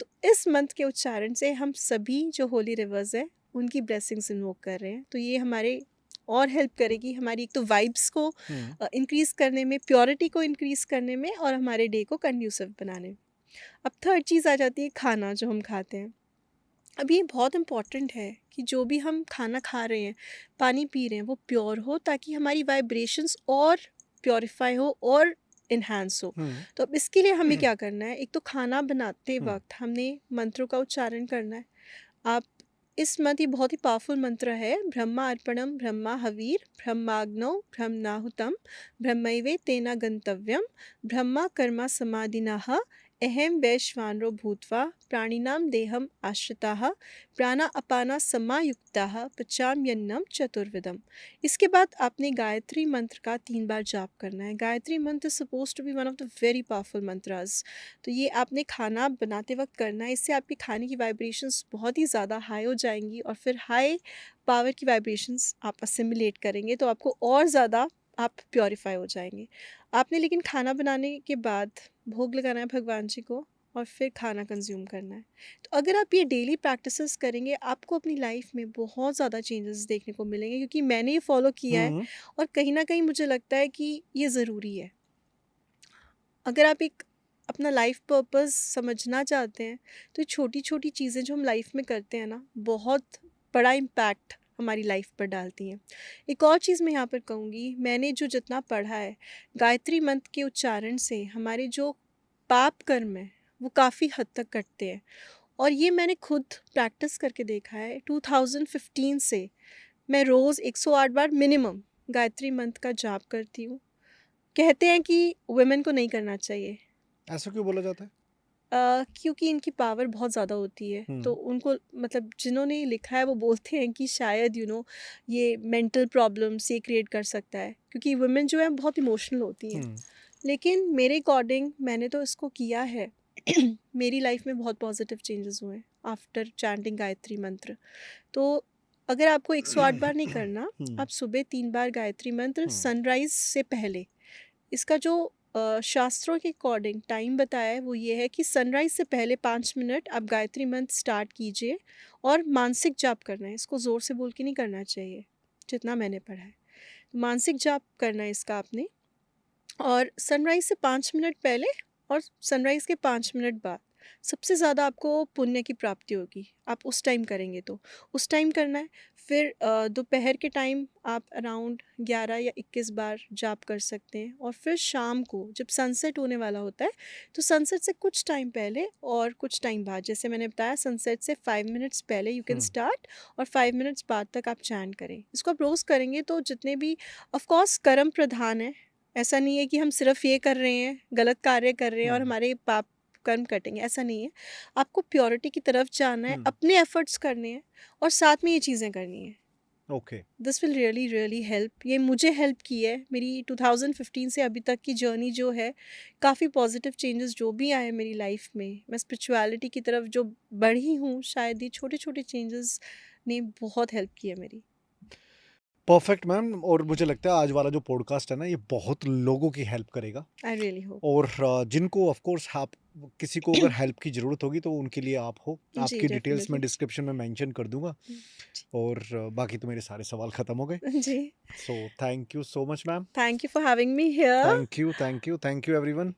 तो इस मंत्र के उच्चारण से हम सभी जो होली रिवर्स हैं उनकी ब्लेसिंग्स इन्वोक कर रहे हैं। तो ये हमारे और हेल्प करेगी हमारी एक तो वाइब्स को इंक्रीज़ करने में, प्योरिटी को इंक्रीज़ करने में, और हमारे डे को कंड्यूसिव बनाने में। अब थर्ड चीज़ आ जाती है खाना जो हम खाते हैं। अब ये बहुत इम्पॉर्टेंट है कि जो भी हम खाना खा रहे हैं, पानी पी रहे हैं, वो प्योर हो, ताकि हमारी वाइब्रेशंस और प्योरीफाई हो और इन्हांस हो। तो अब इसके लिए हमें क्या करना है? एक तो खाना बनाते वक्त हमने मंत्रों का उच्चारण करना है। आप इस मंत्र, ये बहुत ही पावरफुल मंत्र है। ब्रह्मा अर्पणम ब्रह्मा हवीर ब्रह्माग्नौ ब्रह्मणाहुतम ब्रह्मैवे तेना गंतव्यम ब्रह्मा कर्मा समाधिनः अहम वैश्वानरो भूत्वा प्राणिनां देहम आश्रिताः प्राणा अपाना समायुक्ताः पचाम्यन्नम चतुर्विधम। इसके बाद आपने गायत्री मंत्र का 3 बार जाप करना है। Gayatri mantra suppose to be one of the very powerful mantras. तो ये आपने खाना बनाते वक्त करना है। इससे आपके खाने की वाइब्रेशंस बहुत ही ज़्यादा हाई हो जाएंगी, और फिर हाई पावर की वाइब्रेशंस आप असिमिलेट करेंगे, तो आपको और ज़्यादा आप प्योरीफाई हो जाएंगे। आपने लेकिन खाना बनाने के बाद भोग लगाना है भगवान जी को, और फिर खाना कंज्यूम करना है। तो अगर आप ये डेली प्रैक्टिसेस करेंगे, आपको अपनी लाइफ में बहुत ज़्यादा चेंजेस देखने को मिलेंगे, क्योंकि मैंने ये फॉलो किया है, और कहीं ना कहीं मुझे लगता है कि ये ज़रूरी है। अगर आप एक अपना लाइफ पर्पस समझना चाहते हैं, तो छोटी छोटी चीज़ें जो हम लाइफ में करते हैं ना, बहुत बड़ा इम्पैक्ट हमारी लाइफ पर डालती हैं। एक और चीज़ मैं यहाँ पर कहूँगी, मैंने जो जितना पढ़ा है, गायत्री मंत्र के उच्चारण से हमारे जो पाप कर्म है वो काफ़ी हद तक कटते हैं। और ये मैंने खुद प्रैक्टिस करके देखा है। 2015 से मैं रोज़ 108 बार मिनिमम गायत्री मंत्र का जाप करती हूँ। कहते हैं कि वुमेन को नहीं करना चाहिए, ऐसा क्यों बोला जाता है? क्योंकि इनकी पावर बहुत ज़्यादा होती है। तो उनको, मतलब जिन्होंने लिखा है वो बोलते हैं कि शायद ये मेंटल प्रॉब्लम्स ये क्रिएट कर सकता है, क्योंकि वुमेन जो है बहुत इमोशनल होती हैं। लेकिन मेरे अकॉर्डिंग मैंने तो इसको किया है। मेरी लाइफ में बहुत पॉजिटिव चेंजेस हुए हैं आफ्टर चैंटिंग गायत्री मंत्र। तो अगर आपको 108 बार नहीं करना, आप सुबह 3 बार गायत्री मंत्र सनराइज से पहले। इसका जो शास्त्रों के अकॉर्डिंग टाइम बताया है वो ये है कि सनराइज से पहले 5 मिनट आप गायत्री मंत्र स्टार्ट कीजिए, और मानसिक जाप करना है। इसको ज़ोर से बोल के नहीं करना चाहिए, जितना मैंने पढ़ा है। तो मानसिक जाप करना है इसका आपने, और सनराइज से 5 मिनट पहले और सनराइज के 5 मिनट बाद सबसे ज़्यादा आपको पुण्य की प्राप्ति होगी। आप उस टाइम करेंगे तो उस टाइम करना है। फिर दोपहर के टाइम आप अराउंड 11 या 21 बार जाप कर सकते हैं। और फिर शाम को जब सनसेट होने वाला होता है, तो सनसेट से कुछ टाइम पहले और कुछ टाइम बाद, जैसे मैंने बताया सनसेट से 5 मिनट्स पहले यू कैन स्टार्ट, और 5 मिनट्स बाद तक आप चैंट करें। इसको आप रोज़ करेंगे तो जितने भी, ऑफ कोर्स कर्म प्रधान है, ऐसा नहीं है कि हम सिर्फ ये कर रहे हैं, गलत कार्य कर रहे हैं और हमारे पाप कर्म कटेंगे, ऐसा नहीं है। आपको प्योरिटी की तरफ जाना है, अपने एफर्ट्स करने हैं, और साथ में ये चीज़ें करनी है। Okay. This will really really help. ये मुझे हेल्प की है। मेरी 2015 से अभी तक की जर्नी जो है, काफ़ी पॉजिटिव चेंजेस जो भी आए मेरी लाइफ में, मैं स्पिरिचुअलिटी की तरफ जो बढ़ी हूँ, शायद ये छोटे छोटे चेंजेस ने बहुत हेल्प की है मेरी। परफेक्ट मैम, और मुझे लगता है आज वाला जो पॉडकास्ट है ना, ये बहुत लोगों की हेल्प करेगा। I really hope. और जिनको ऑफ कोर्स आप, किसी को अगर हेल्प की ज़रूरत होगी तो उनके लिए आप हो। जी, आपकी डिटेल्स मैं डेफिनेटली। डिस्क्रिप्शन में मेंशन कर दूंगा। और बाकी तो मेरे सारे सवाल ख़त्म हो गए। जी, so thank you so much ma'am. Thank you for having me here. Thank you, thank you, thank you everyone.